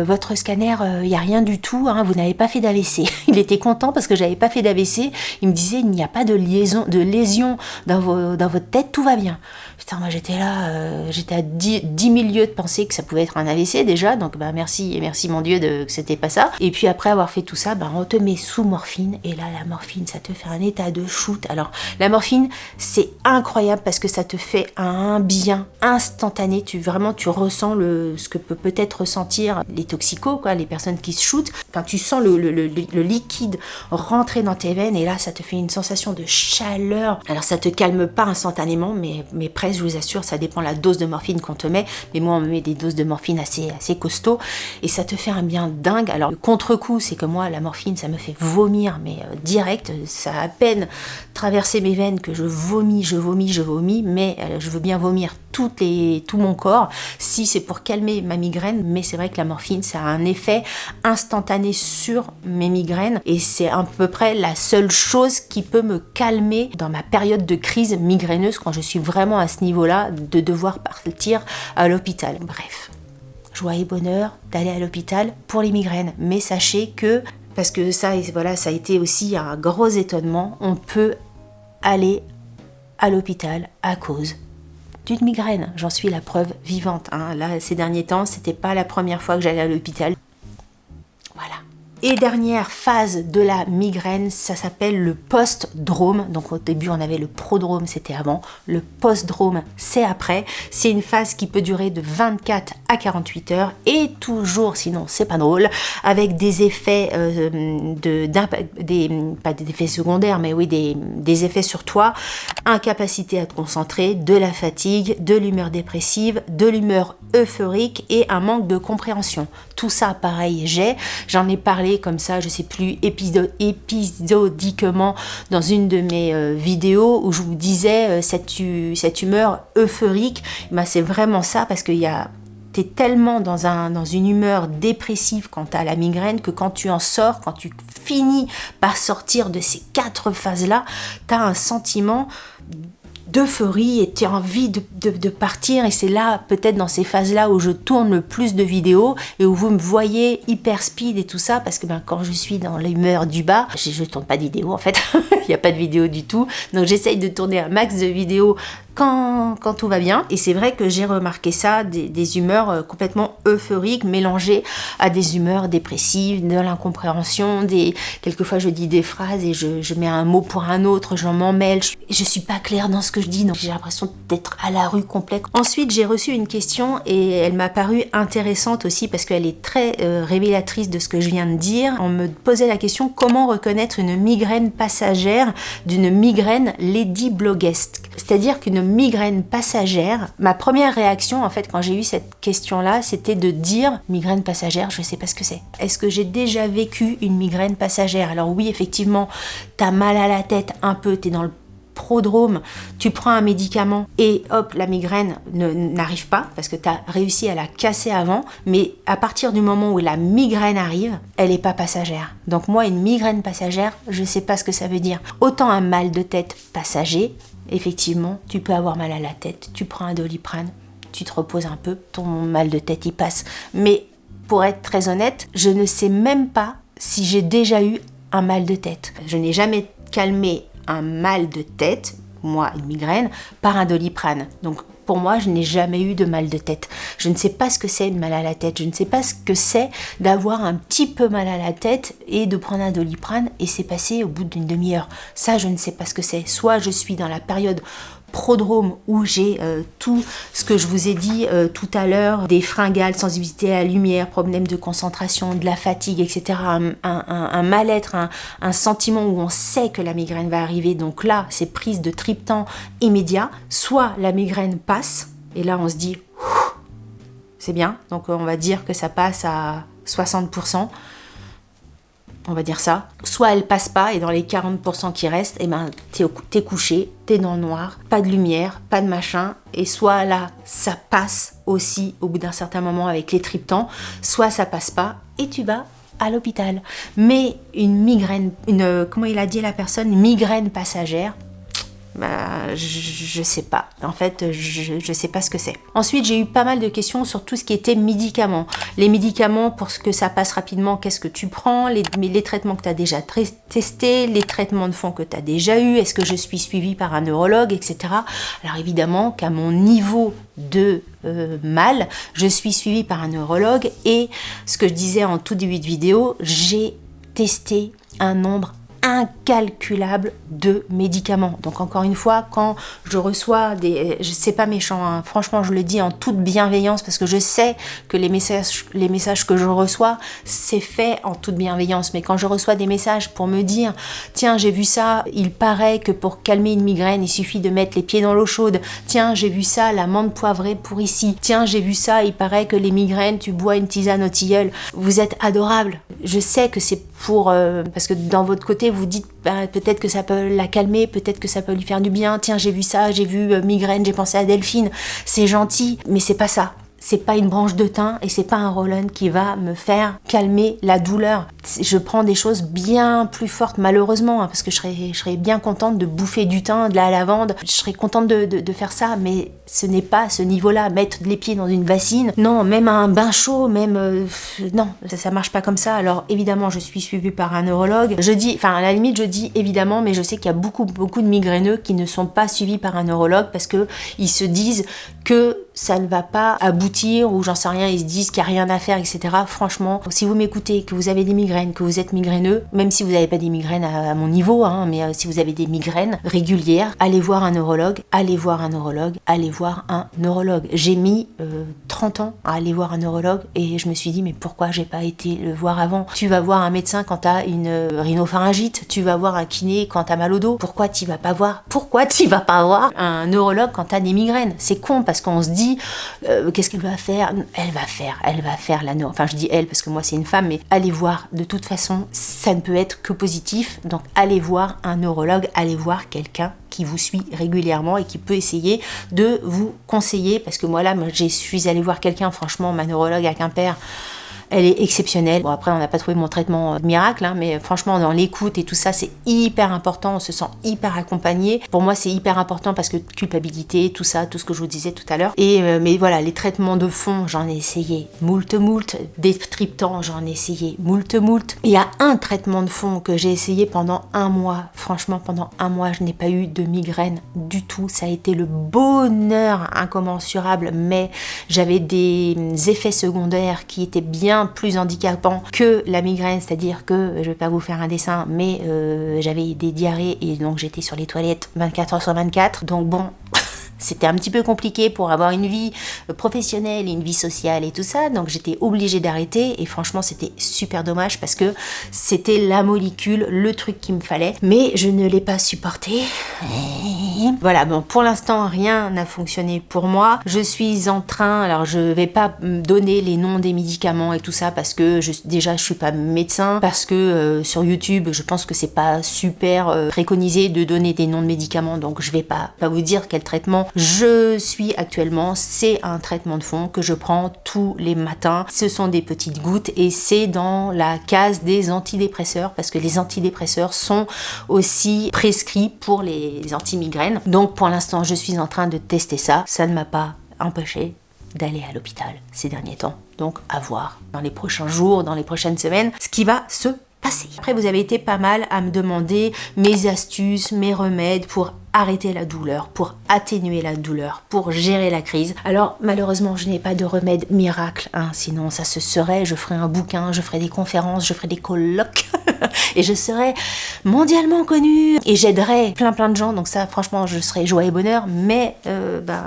votre scanner, il y a rien du tout, hein, vous n'avez pas fait d'AVC. Il était content parce que j'avais pas fait d'AVC. Il me disait il n'y a pas de lésion dans votre tête, tout va bien. Putain, moi j'étais là, j'étais à 10 000 lieues de penser que ça pouvait être un AVC déjà, donc merci mon Dieu que c'était pas ça. Et puis après avoir fait tout ça, on te met sous morphine, et là la morphine, ça te fait un état de shoot. Alors la morphine, c'est incroyable parce que ça te fait un bien instantané. Tu ressens ce que peut-être ressentir les toxicos, les personnes qui se shootent. Quand tu sens le liquide rentrer dans tes veines, et là ça te fait une sensation de chaleur. Alors ça te calme pas instantanément, mais presque, je vous assure, ça dépend la dose de morphine qu'on te met. Mais moi on me met des doses de morphine assez costauds, et ça te fait un bien dingue. Alors le contre-coup, c'est que moi la morphine, ça me fait vomir, mais direct, ça a à peine traversé mes veines que je vomis, mais je veux bien vomir tout mon corps si c'est pour calmer ma migraine. Mais c'est vrai que la morphine, ça a un effet instantané sur mes migraines, et c'est à peu près la seule chose qui peut me calmer dans ma période de crise migraineuse, quand je suis vraiment à ce niveau-là de devoir partir à l'hôpital. Bref, joie et bonheur d'aller à l'hôpital pour les migraines, mais sachez que, parce que ça a été aussi un gros étonnement, on peut aller à l'hôpital à cause d'une migraine. J'en suis la preuve vivante, hein. Là, ces derniers temps, c'était pas la première fois que j'allais à l'hôpital. Voilà. Et dernière phase de la migraine, ça s'appelle le post-drome. Donc au début on avait le prodrome, c'était avant. Le post-drome, c'est après. C'est une phase qui peut durer de 24 à 48 heures et toujours, sinon c'est pas drôle, avec des effets, pas des effets secondaires, mais oui, des effets sur toi, incapacité à te concentrer, de la fatigue, de l'humeur dépressive, de l'humeur euphorique et un manque de compréhension. Tout ça, pareil, j'en ai parlé comme ça, je sais plus, épisodiquement dans une de mes vidéos où je vous disais cette humeur euphorique. Ben, c'est vraiment ça, parce que t'es tellement dans une humeur dépressive quand t'as la migraine que quand tu en sors, quand tu finis par sortir de ces 4 phases-là, t'as un sentiment d'euphorie et tu as envie de partir, et c'est là, peut-être dans ces phases-là où je tourne le plus de vidéos et où vous me voyez hyper speed et tout ça, parce que quand je suis dans l'humeur du bas, je tourne pas de vidéos en fait, il n'y a pas de vidéo du tout, donc j'essaye de tourner un max de vidéos quand tout va bien, et c'est vrai que j'ai remarqué ça, des humeurs complètement euphoriques mélangées à des humeurs dépressives, de l'incompréhension, quelquefois je dis des phrases et je mets un mot pour un autre, j'en m'emmêle, je suis pas claire dans ce que je dis, donc j'ai l'impression d'être à la rue complète. Ensuite, j'ai reçu une question et elle m'a paru intéressante aussi parce qu'elle est très révélatrice de ce que je viens de dire. On me posait la question: comment reconnaître une migraine passagère d'une migraine ladybloguesque? C'est-à-dire qu'une migraine passagère, ma première réaction en fait quand j'ai eu cette question-là, c'était de dire migraine passagère, je sais pas ce que c'est. Est-ce que j'ai déjà vécu une migraine passagère? Alors oui, effectivement, t'as mal à la tête un peu, t'es dans le prodrome, tu prends un médicament et hop, la migraine n'arrive pas parce que tu as réussi à la casser avant, mais à partir du moment où la migraine arrive, elle n'est pas passagère. Donc moi, une migraine passagère, je ne sais pas ce que ça veut dire. Autant un mal de tête passager, effectivement, tu peux avoir mal à la tête, tu prends un Doliprane, tu te reposes un peu, ton mal de tête il passe. Mais pour être très honnête, je ne sais même pas si j'ai déjà eu un mal de tête. Je n'ai jamais calmé un mal de tête, moi une migraine, par un Doliprane. Donc pour moi, je n'ai jamais eu de mal de tête. Je ne sais pas ce que c'est de mal à la tête. Je ne sais pas ce que c'est d'avoir un petit peu mal à la tête et de prendre un Doliprane et c'est passé au bout d'une demi-heure. Ça, je ne sais pas ce que c'est. Soit je suis dans la période prodrome où j'ai tout ce que je vous ai dit tout à l'heure, des fringales, sensibilité à la lumière, problème de concentration, de la fatigue, etc. Un mal-être, un sentiment où on sait que la migraine va arriver, donc là c'est prise de triptan immédiat. Soit la migraine passe et là on se dit c'est bien, donc on va dire que ça passe à 60%, on va dire ça. Soit elle passe pas et dans les 40% qui restent, eh ben, t'es couché, t'es dans le noir, pas de lumière, pas de machin, et soit là ça passe aussi au bout d'un certain moment avec les triptans, soit ça passe pas et tu vas à l'hôpital. Mais une migraine, comment il a dit la personne, migraine passagère, je sais pas. En fait, je sais pas ce que c'est. Ensuite, j'ai eu pas mal de questions sur tout ce qui était médicaments. Les médicaments, pour que ça passe rapidement, qu'est-ce que tu prends? Les traitements que tu as déjà testés, les traitements de fond que tu as déjà eu, est-ce que je suis suivie par un neurologue, etc. Alors évidemment qu'à mon niveau de mal, je suis suivie par un neurologue et ce que je disais en tout début de vidéo, j'ai testé un nombre incalculable de médicaments. Donc encore une fois, quand je reçois c'est pas méchant, hein, franchement je le dis en toute bienveillance parce que je sais que les messages que je reçois, c'est fait en toute bienveillance, mais quand je reçois des messages pour me dire tiens j'ai vu ça, il paraît que pour calmer une migraine il suffit de mettre les pieds dans l'eau chaude, tiens j'ai vu ça, la menthe poivrée pour ici, tiens j'ai vu ça, il paraît que les migraines tu bois une tisane au tilleul, vous êtes adorables. Je sais que c'est pour parce que dans votre côté vous dites peut-être que ça peut la calmer, peut-être que ça peut lui faire du bien, tiens j'ai vu ça, j'ai vu migraine, j'ai pensé à Delphine, c'est gentil, mais c'est pas ça. c'est pas une branche de thym et c'est pas un roll-on qui va me faire calmer la douleur. Je prends des choses bien plus fortes, malheureusement, hein, parce que je serais bien contente de bouffer du thym, de la lavande, je serais contente de faire ça, mais ce n'est pas ce niveau-là. Mettre les pieds dans une bassine, non, même un bain chaud, même non, ça marche pas comme ça. Alors évidemment, je suis suivie par un neurologue. Je dis, enfin à la limite, je dis évidemment, mais je sais qu'il y a beaucoup de migraineux qui ne sont pas suivis par un neurologue parce que ils se disent que ça ne va pas aboutir ou j'en sais rien, ils se disent qu'il n'y a rien à faire, etc. Franchement, si vous m'écoutez, que vous avez des migraines, que vous êtes migraineux, même si vous n'avez pas des migraines à mon niveau, hein, mais si vous avez des migraines régulières, allez voir un neurologue, allez voir un neurologue, allez voir un neurologue. J'ai mis 30 ans à aller voir un neurologue et je me suis dit mais pourquoi j'ai pas été le voir avant? Tu vas voir un médecin quand t'as une rhinopharyngite, tu vas voir un kiné quand t'as mal au dos, pourquoi tu vas pas voir un neurologue quand t'as des migraines? C'est con parce qu'on se dit qu'est-ce qu'elle va faire? Elle va faire la neuro. Enfin, je dis elle parce que moi c'est une femme, mais allez voir. De toute façon, ça ne peut être que positif. Donc, allez voir un neurologue, allez voir quelqu'un qui vous suit régulièrement et qui peut essayer de vous conseiller. Parce que moi là, je suis allée voir quelqu'un, franchement, ma neurologue à Quimper. Elle est exceptionnelle. Bon, après, on n'a pas trouvé mon traitement miracle, hein, mais franchement, dans l'écoute et tout ça, c'est hyper important. On se sent hyper accompagné. Pour moi, c'est hyper important parce que culpabilité, tout ça, tout ce que je vous disais tout à l'heure. Et mais voilà, les traitements de fond, j'en ai essayé moult. Des triptans, j'en ai essayé moult. Il y a un traitement de fond que j'ai essayé pendant 1 mois. Franchement, pendant 1 mois, je n'ai pas eu de migraine du tout. Ça a été le bonheur incommensurable, mais j'avais des effets secondaires qui étaient bien plus handicapant que la migraine, c'est-à-dire que, je vais pas vous faire un dessin, mais j'avais des diarrhées et donc j'étais sur les toilettes 24h/24, donc bon, c'était un petit peu compliqué pour avoir une vie professionnelle et une vie sociale et tout ça, donc j'étais obligée d'arrêter et franchement c'était super dommage parce que c'était la molécule, le truc qu'il me fallait, mais je ne l'ai pas supporté. Voilà, bon, pour l'instant rien n'a fonctionné pour moi. Je suis en train, alors je vais pas donner les noms des médicaments et tout ça parce que déjà je suis pas médecin, parce que sur YouTube je pense que c'est pas super préconisé de donner des noms de médicaments, donc je vais pas vous dire quel traitement je suis actuellement. C'est un traitement de fond que je prends tous les matins. Ce sont des petites gouttes et c'est dans la case des antidépresseurs parce que les antidépresseurs sont aussi prescrits pour les antimigraines. Donc pour l'instant, je suis en train de tester ça. Ça ne m'a pas empêché d'aller à l'hôpital ces derniers temps. Donc à voir dans les prochains jours, dans les prochaines semaines, ce qui va se passer. Après, vous avez été pas mal à me demander mes astuces, mes remèdes pour arrêter la douleur, pour atténuer la douleur, pour gérer la crise. Alors malheureusement je n'ai pas de remède miracle, hein, sinon ça se serait, je ferais un bouquin, je ferais des conférences, je ferais des colloques et je serais mondialement connue et j'aiderais plein de gens, donc ça franchement je serais joie et bonheur, mais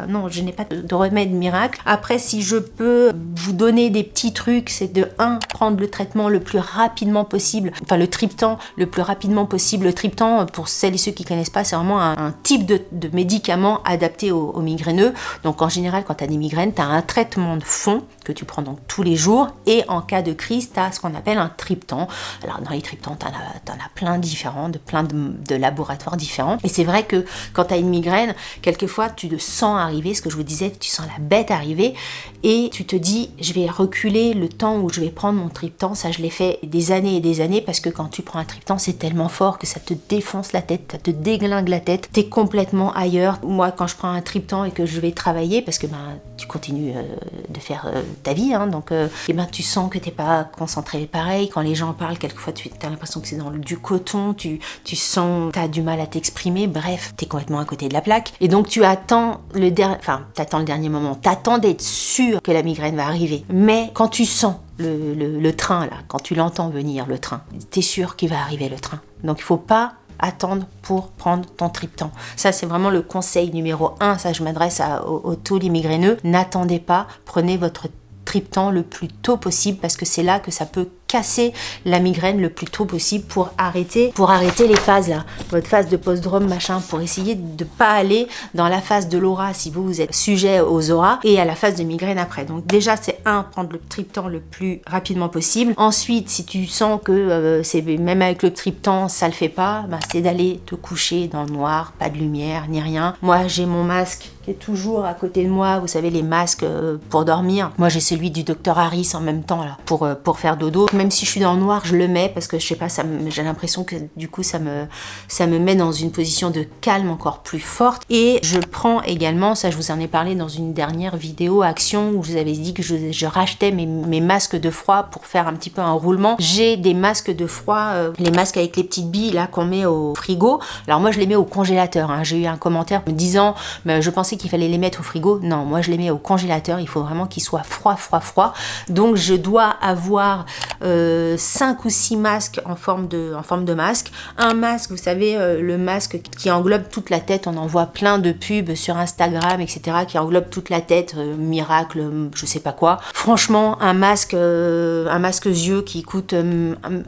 non, je n'ai pas de remède miracle. Après, si je peux vous donner des petits trucs, c'est de 1, prendre le traitement le plus rapidement possible, enfin le triptan le plus rapidement possible. Le triptan, pour celles et ceux qui connaissent pas, c'est vraiment un type de médicament adapté aux migraineux. Donc en général, quand tu as des migraines, tu as un traitement de fond que tu prends donc tous les jours et en cas de crise, tu as ce qu'on appelle un triptan. Alors dans les triptans, tu en as plein différents, plein de laboratoires différents. Et c'est vrai que quand tu as une migraine, quelquefois tu le sens arriver, ce que je vous disais, tu sens la bête arriver et tu te dis, je vais reculer le temps où je vais prendre mon triptan. Ça, je l'ai fait des années et des années parce que quand tu prends un triptan, c'est tellement fort que ça te défonce la tête, ça te déglingue la tête, t'es complètement ailleurs. Moi, quand je prends un triptan et que je vais travailler, parce que tu continues de faire ta vie, hein, donc tu sens que t'es pas concentré pareil. Quand les gens parlent, quelquefois tu as l'impression que c'est dans du coton, tu sens, t'as du mal à t'exprimer, bref, t'es complètement à côté de la plaque. Et donc tu attends t'attends le dernier moment, t'attends d'être sûr que la migraine va arriver. Mais quand tu sens le train là, quand tu l'entends venir, le train, t'es sûr qu'il va arriver le train. Donc il faut pas attendre pour prendre ton triptan. Ça, c'est vraiment le conseil numéro 1. Ça, je m'adresse aux tous les migraineux. N'attendez pas, prenez votre triptan le plus tôt possible parce que c'est là que ça peut casser la migraine le plus tôt possible pour arrêter les phases là, votre phase de post-drome machin, pour essayer de pas aller dans la phase de l'aura si vous êtes sujet aux auras et à la phase de migraine après. Donc déjà c'est prendre le triptan le plus rapidement possible. Ensuite, si tu sens que c'est même avec le triptan ça le fait pas, bah, c'est d'aller te coucher dans le noir, pas de lumière ni rien. Moi j'ai mon masque qui est toujours à côté de moi, vous savez les masques pour dormir. Moi j'ai celui du docteur Harris en même temps là pour faire dodo. Même si je suis dans le noir, je le mets parce que je sais pas, j'ai l'impression que du coup ça me met dans une position de calme encore plus forte. Et je prends également, ça je vous en ai parlé dans une dernière vidéo action où je vous avais dit que je rachetais mes masques de froid pour faire un petit peu un roulement. J'ai des masques de froid, les masques avec les petites billes là qu'on met au frigo. Alors moi je les mets au congélateur, hein. J'ai eu un commentaire me disant je pensais qu'il fallait les mettre au frigo. Non, moi je les mets au congélateur, il faut vraiment qu'ils soient froid. Donc je dois avoir 5 ou 6 masques en forme de masque. Un masque, vous savez, le masque qui englobe toute la tête, on en voit plein de pubs sur Instagram, etc., qui englobe toute la tête, miracle, je sais pas quoi. Franchement, un masque yeux qui coûte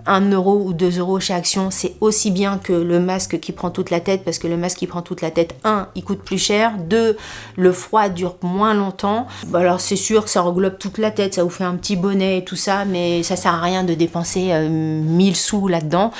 1 euro ou 2 euros chez Action, c'est aussi bien que le masque qui prend toute la tête, parce que le masque qui prend toute la tête, 1, il coûte plus cher, 2, le froid dure moins longtemps. Alors c'est sûr que ça englobe toute la tête, ça vous fait un petit bonnet et tout ça, mais ça sert à rien de dépenser 1000 sous là-dedans.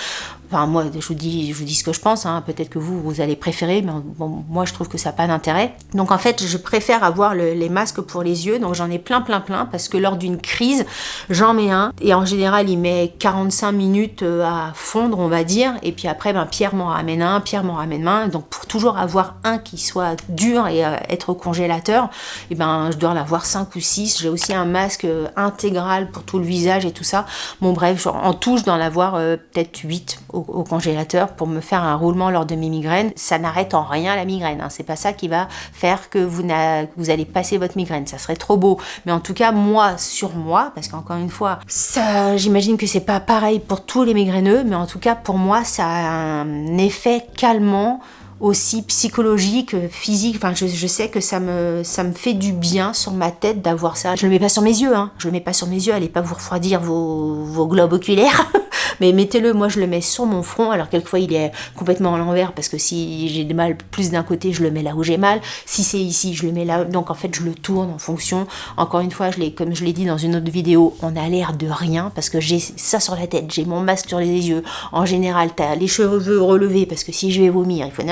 Enfin, moi, je vous dis ce que je pense, hein. Peut-être que vous allez préférer, mais bon, moi, je trouve que ça n'a pas d'intérêt. Donc, en fait, je préfère avoir les masques pour les yeux. Donc, j'en ai plein, parce que lors d'une crise, j'en mets un. Et en général, il met 45 minutes à fondre, on va dire. Et puis après, Pierre m'en ramène un. Donc, pour toujours avoir un qui soit dur et être congélateur, et je dois en avoir 5 ou 6. J'ai aussi un masque intégral pour tout le visage et tout ça. Bon, bref, en tout, je dois en avoir peut-être 8 au congélateur pour me faire un roulement lors de mes migraines. Ça n'arrête en rien la migraine, hein. C'est pas ça qui va faire que vous allez passer votre migraine, ça serait trop beau. Mais en tout cas, sur moi, parce qu'encore une fois, ça, j'imagine que c'est pas pareil pour tous les migraineux, mais en tout cas pour moi, ça a un effet calmant, aussi psychologique, physique. Enfin, je sais que ça me fait du bien sur ma tête d'avoir ça. Je le mets pas sur mes yeux, hein. Je le mets pas sur mes yeux, allez pas vous refroidir vos globes oculaires. Mais mettez-le, moi je le mets sur mon front. Alors quelquefois il est complètement à l'envers parce que si j'ai mal plus d'un côté, je le mets là où j'ai mal. Si c'est ici, je le mets là. Donc en fait, je le tourne en fonction. Encore une fois, comme je l'ai dit dans une autre vidéo, on a l'air de rien parce que j'ai ça sur la tête, j'ai mon masque sur les yeux. En général, t'as les cheveux relevés parce que si je vais vomir, il faut...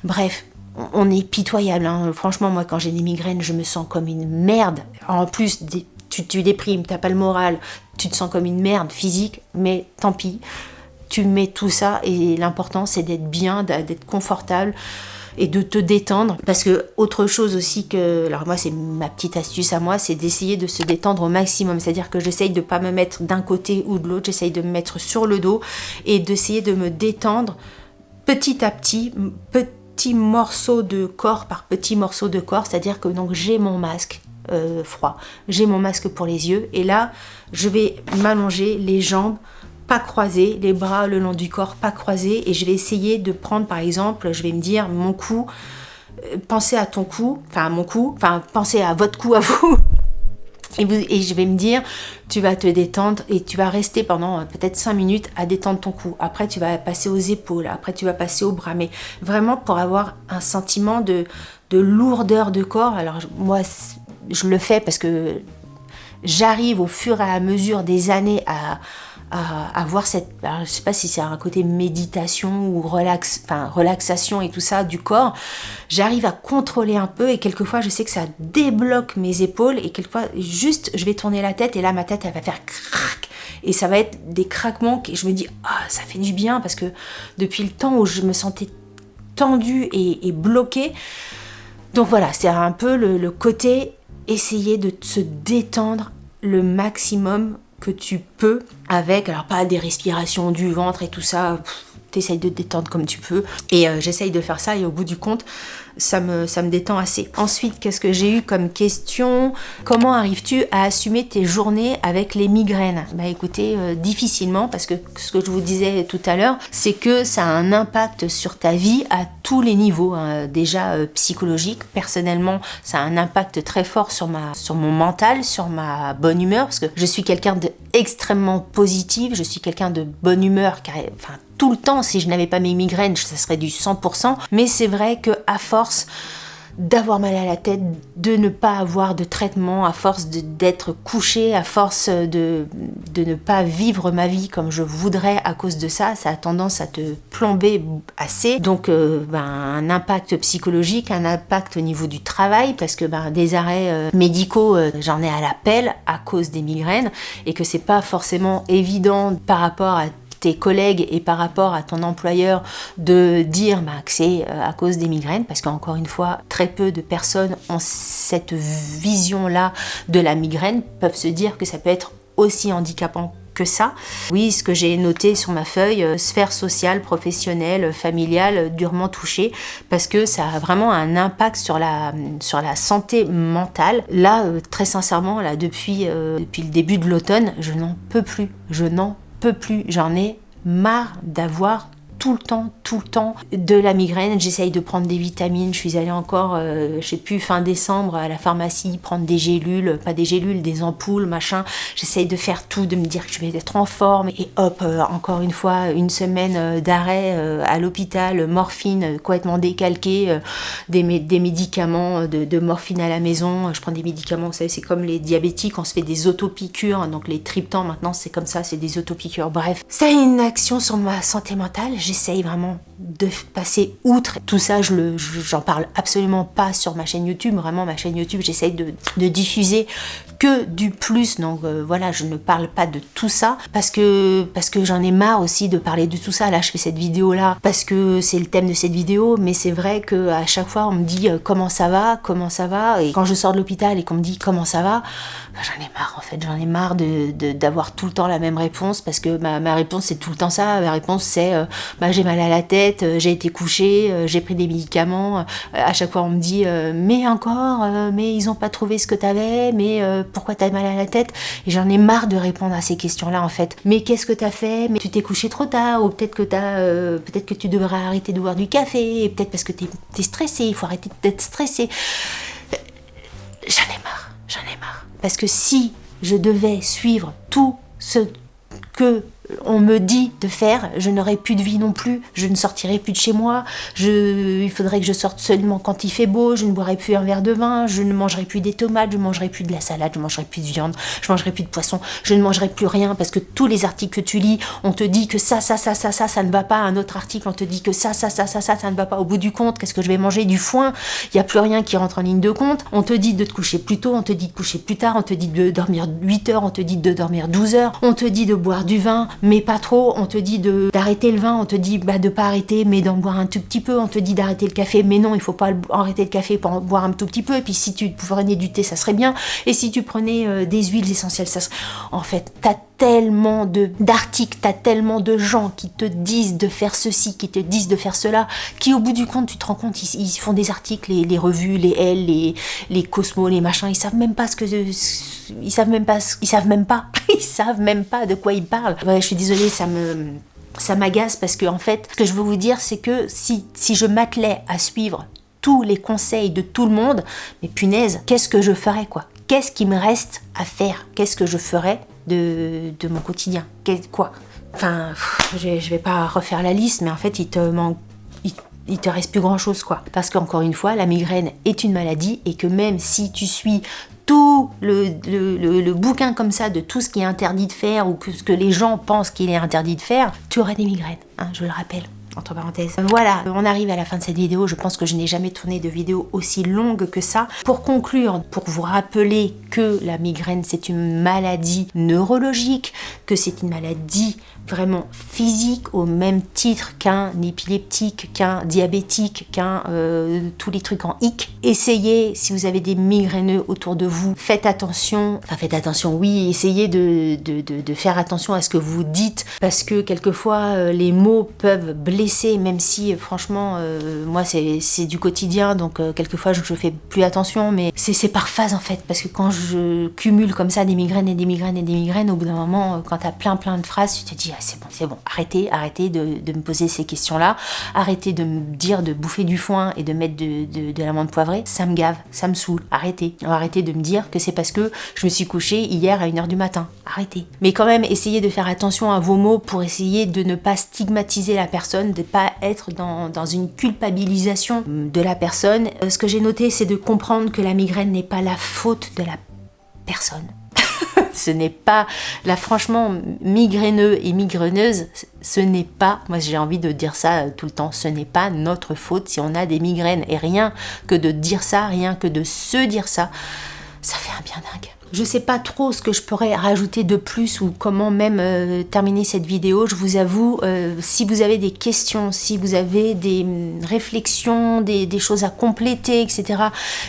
Bref, on est pitoyable, hein. Franchement, moi quand j'ai des migraines, je me sens comme une merde. En plus, tu déprimes, t'as pas le moral, tu te sens comme une merde physique, mais tant pis, tu mets tout ça et l'important c'est d'être bien, d'être confortable et de te détendre. Parce que autre chose aussi que, alors moi c'est ma petite astuce à moi, c'est d'essayer de se détendre au maximum, c'est-à-dire que j'essaye de pas me mettre d'un côté ou de l'autre, j'essaye de me mettre sur le dos et d'essayer de me détendre petit à petit, petit morceau de corps par petit morceau de corps, c'est-à-dire que donc j'ai mon masque froid, j'ai mon masque pour les yeux et là je vais m'allonger, les jambes pas croisées, les bras le long du corps pas croisés, et je vais essayer de prendre par exemple, je vais me dire mon cou, pensez à ton cou, pensez à votre cou à vous. Et je vais me dire, tu vas te détendre et tu vas rester pendant peut-être 5 minutes à détendre ton cou. Après, tu vas passer aux épaules, après tu vas passer aux bras, mais vraiment pour avoir un sentiment de lourdeur de corps. Alors moi, je le fais parce que j'arrive au fur et à mesure des années à avoir cette, alors je sais pas si c'est un côté méditation ou relaxation et tout ça du corps, j'arrive à contrôler un peu et quelquefois je sais que ça débloque mes épaules et quelquefois juste je vais tourner la tête et là ma tête elle va faire crac et ça va être des craquements et je me dis ça fait du bien parce que depuis le temps où je me sentais tendue et bloquée, donc voilà, c'est un peu le côté essayer de se détendre le maximum que tu peux avec, alors pas des respirations du ventre et tout ça, t'essayes de te détendre comme tu peux et j'essaye de faire ça et au bout du compte ça me détend assez. Ensuite, qu'est-ce que j'ai eu comme question? Comment arrives-tu à assumer tes journées avec les migraines? Bah écoutez, difficilement, parce que ce que je vous disais tout à l'heure, c'est que ça a un impact sur ta vie à tous les niveaux, hein. Déjà psychologique, personnellement, ça a un impact très fort sur mon mental, sur ma bonne humeur, parce que je suis quelqu'un d'extrêmement positif, je suis quelqu'un de bonne humeur, enfin tout le temps. Si je n'avais pas mes migraines, ça serait du 100%, mais c'est vrai que à force d'avoir mal à la tête, de ne pas avoir de traitement, à force d'être couché, à force de ne pas vivre ma vie comme je voudrais à cause de ça, ça a tendance à te plomber assez. Donc un impact psychologique, un impact au niveau du travail, parce que des arrêts médicaux, j'en ai à l'appel à cause des migraines, et que c'est pas forcément évident par rapport à tes collègues et par rapport à ton employeur de dire que c'est à cause des migraines, parce qu'encore une fois, très peu de personnes ont cette vision-là de la migraine, peuvent se dire que ça peut être aussi handicapant que ça. Oui, ce que j'ai noté sur ma feuille, sphère sociale, professionnelle, familiale, durement touchée, parce que ça a vraiment un impact sur la santé mentale. Là, très sincèrement, là, depuis le début de l'automne, je n'en peux plus, j'en ai marre d'avoir tout le temps de la migraine. J'essaye de prendre des vitamines, je suis allée encore, fin décembre à la pharmacie, prendre des gélules, pas des gélules, des ampoules, machin. J'essaye de faire tout, de me dire que je vais être en forme, et hop, encore une fois, une semaine d'arrêt à l'hôpital, morphine complètement décalquée, des médicaments de morphine à la maison. Je prends des médicaments, vous savez, c'est comme les diabétiques, on se fait des autopiqûres, donc les triptans maintenant c'est comme ça, c'est des autopiqûres. Bref, ça a une action sur ma santé mentale. J'essaye vraiment de passer outre tout ça. J'en parle absolument pas sur ma chaîne YouTube. Vraiment, ma chaîne YouTube, j'essaye de diffuser que du plus. Donc voilà, je ne parle pas de tout ça parce que j'en ai marre aussi de parler de tout ça. Là, je fais cette vidéo là parce que c'est le thème de cette vidéo, mais c'est vrai que à chaque fois on me dit comment ça va, et quand je sors de l'hôpital et qu'on me dit comment ça va, j'en ai marre en fait. J'en ai marre d'avoir tout le temps la même réponse, parce que ma réponse c'est tout le temps ça. Ma réponse c'est j'ai mal à la tête, j'ai été couchée, j'ai pris des médicaments. À chaque fois on me dit mais encore, mais ils ont pas trouvé ce que t'avais, mais pourquoi t'as mal à la tête? Et j'en ai marre de répondre à ces questions-là en fait. Mais qu'est-ce que t'as fait? Mais tu t'es couché trop tard, ou peut-être que tu devrais arrêter de boire du café, et peut-être parce que t'es stressé, il faut arrêter d'être stressé. J'en ai marre. Parce que si je devais suivre tout ce que on me dit de faire, je n'aurais plus de vie non plus, je ne sortirais plus de chez moi, il faudrait que je sorte seulement quand il fait beau, je ne boirais plus un verre de vin, je ne mangerais plus des tomates, je ne mangerais plus de la salade, je ne mangerais plus de viande, je ne mangerais plus de poisson, je ne mangerais plus rien, parce que tous les articles que tu lis, on te dit que ça ne va pas. Un autre article, on te dit que ça ne va pas. Au bout du compte, qu'est-ce que je vais manger? Du foin. Il n'y a plus rien qui rentre en ligne de compte. On te dit de te coucher plus tôt, on te dit de coucher plus tard, on te dit de dormir 8 heures, on te dit de dormir 12 heures, on te dit de boire du vin, mais pas trop, on te dit d'arrêter le vin, on te dit de pas arrêter, mais d'en boire un tout petit peu, on te dit d'arrêter le café, mais non, il faut pas arrêter le café pour en boire un tout petit peu, et puis si tu prenais du thé, ça serait bien, et si tu prenais des huiles essentielles, ça serait... En fait, t'as tellement d'articles, t'as tellement de gens qui te disent de faire ceci, qui te disent de faire cela, qui au bout du compte, tu te rends compte, ils font des articles, les revues, les Elle, les Cosmo, les machins, ils savent même pas ils savent même pas de quoi ils parlent. Ouais, je suis désolée, ça m'agace, parce que en fait, ce que je veux vous dire, c'est que si je m'attelais à suivre tous les conseils de tout le monde, mais punaise, qu'est-ce que je ferais, quoi? Qu'est-ce qui me reste à faire? Qu'est-ce que je ferais de mon quotidien? Quoi? Enfin, je vais pas refaire la liste, mais en fait, il te reste plus grand-chose, quoi. Parce qu'encore une fois, la migraine est une maladie, et que même si tu suis tout le bouquin comme ça de tout ce qui est interdit de faire, ou que ce que les gens pensent qu'il est interdit de faire, tu auras des migraines, hein, je le rappelle. Entre parenthèses. Voilà, on arrive à la fin de cette vidéo. Je pense que je n'ai jamais tourné de vidéo aussi longue que ça. Pour conclure, pour vous rappeler que la migraine, c'est une maladie neurologique, que c'est une maladie vraiment physique, au même titre qu'un épileptique, qu'un diabétique, qu'un tous les trucs en hic. Essayez, si vous avez des migraineux autour de vous, faites attention, oui, essayez de faire attention à ce que vous dites, parce que quelquefois les mots peuvent blesser laisser, même si franchement, moi c'est du quotidien, donc quelquefois je fais plus attention, mais c'est par phase en fait, parce que quand je cumule comme ça des migraines et des migraines et des migraines, au bout d'un moment, quand t'as plein de phrases, tu te dis, ah, c'est bon, arrêtez de me poser ces questions-là, arrêtez de me dire de bouffer du foin et de mettre de l'amande poivrée, ça me gave, ça me saoule, arrêtez de me dire que c'est parce que je me suis couchée hier à 1h du matin, arrêtez. Mais quand même, essayez de faire attention à vos mots pour essayer de ne pas stigmatiser la personne, de ne pas être dans une culpabilisation de la personne. Ce que j'ai noté, c'est de comprendre que la migraine n'est pas la faute de la personne. Ce n'est pas, là franchement, migraineux et migraineuse, ce n'est pas, moi j'ai envie de dire ça tout le temps, ce n'est pas notre faute si on a des migraines. Et rien que de dire ça, rien que de se dire ça, ça fait un bien dingue. Je sais pas trop ce que je pourrais rajouter de plus ou comment même terminer cette vidéo. Je vous avoue, si vous avez des questions, si vous avez des réflexions, des choses à compléter, etc.,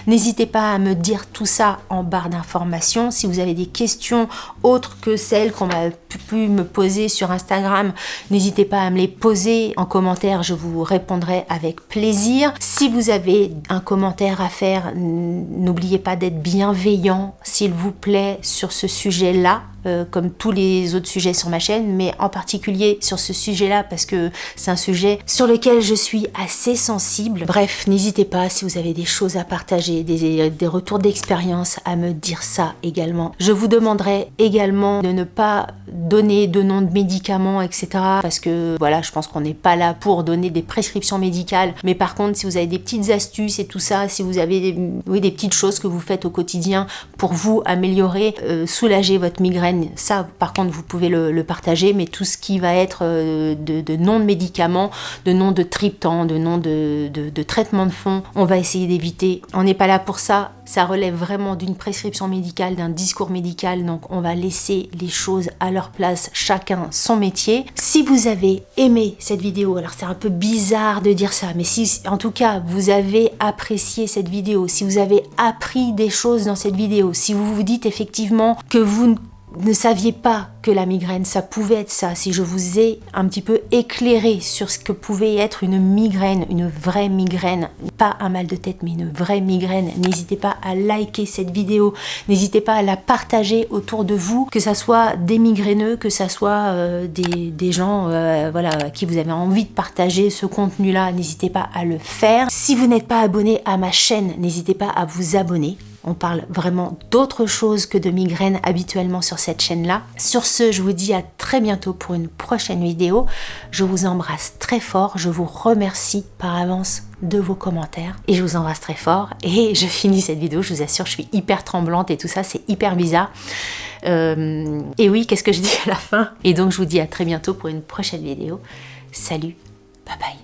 n'hésitez pas à me dire tout ça en barre d'informations. Si vous avez des questions autres que celles qu'on m'a pu me poser sur Instagram, n'hésitez pas à me les poser en commentaire, je vous répondrai avec plaisir. Si vous avez un commentaire à faire, n'oubliez pas d'être bienveillant, s'il vous plaît, sur ce sujet-là, comme tous les autres sujets sur ma chaîne, mais en particulier sur ce sujet-là parce que c'est un sujet sur lequel je suis assez sensible. Bref, n'hésitez pas, si vous avez des choses à partager, des retours d'expérience, à me dire ça également. Je vous demanderai également de ne pas donner de nom de médicaments, etc. Parce que voilà, je pense qu'on n'est pas là pour donner des prescriptions médicales, mais par contre, si vous avez des petites astuces et tout ça, si vous avez des petites choses que vous faites au quotidien pour vous améliorer, soulager votre migraine, ça par contre vous pouvez le partager, mais tout ce qui va être de nom de médicaments, de nom de triptan, de nom de traitement de fond, on va essayer d'éviter. On n'est pas là pour ça, ça relève vraiment d'une prescription médicale, d'un discours médical, donc on va laisser les choses à leur place, chacun son métier. Si vous avez aimé cette vidéo, alors c'est un peu bizarre de dire ça, mais si en tout cas vous avez apprécié cette vidéo, si vous avez appris des choses dans cette vidéo, si vous vous dites effectivement que vous ne saviez pas que la migraine, ça pouvait être ça, si je vous ai un petit peu éclairé sur ce que pouvait être une migraine, une vraie migraine, pas un mal de tête, mais une vraie migraine, n'hésitez pas à liker cette vidéo, n'hésitez pas à la partager autour de vous, que ça soit des migraineux, que ça soit des gens voilà, à qui vous avez envie de partager ce contenu-là, n'hésitez pas à le faire. Si vous n'êtes pas abonné à ma chaîne, n'hésitez pas à vous abonner. On parle vraiment d'autre chose que de migraines habituellement sur cette chaîne-là. Sur ce, je vous dis à très bientôt pour une prochaine vidéo. Je vous embrasse très fort. Je vous remercie par avance de vos commentaires. Et je vous embrasse très fort. Et je finis cette vidéo, je vous assure, je suis hyper tremblante et tout ça, c'est hyper bizarre. Et oui, qu'est-ce que je dis à la fin? Et donc, je vous dis à très bientôt pour une prochaine vidéo. Salut, bye bye.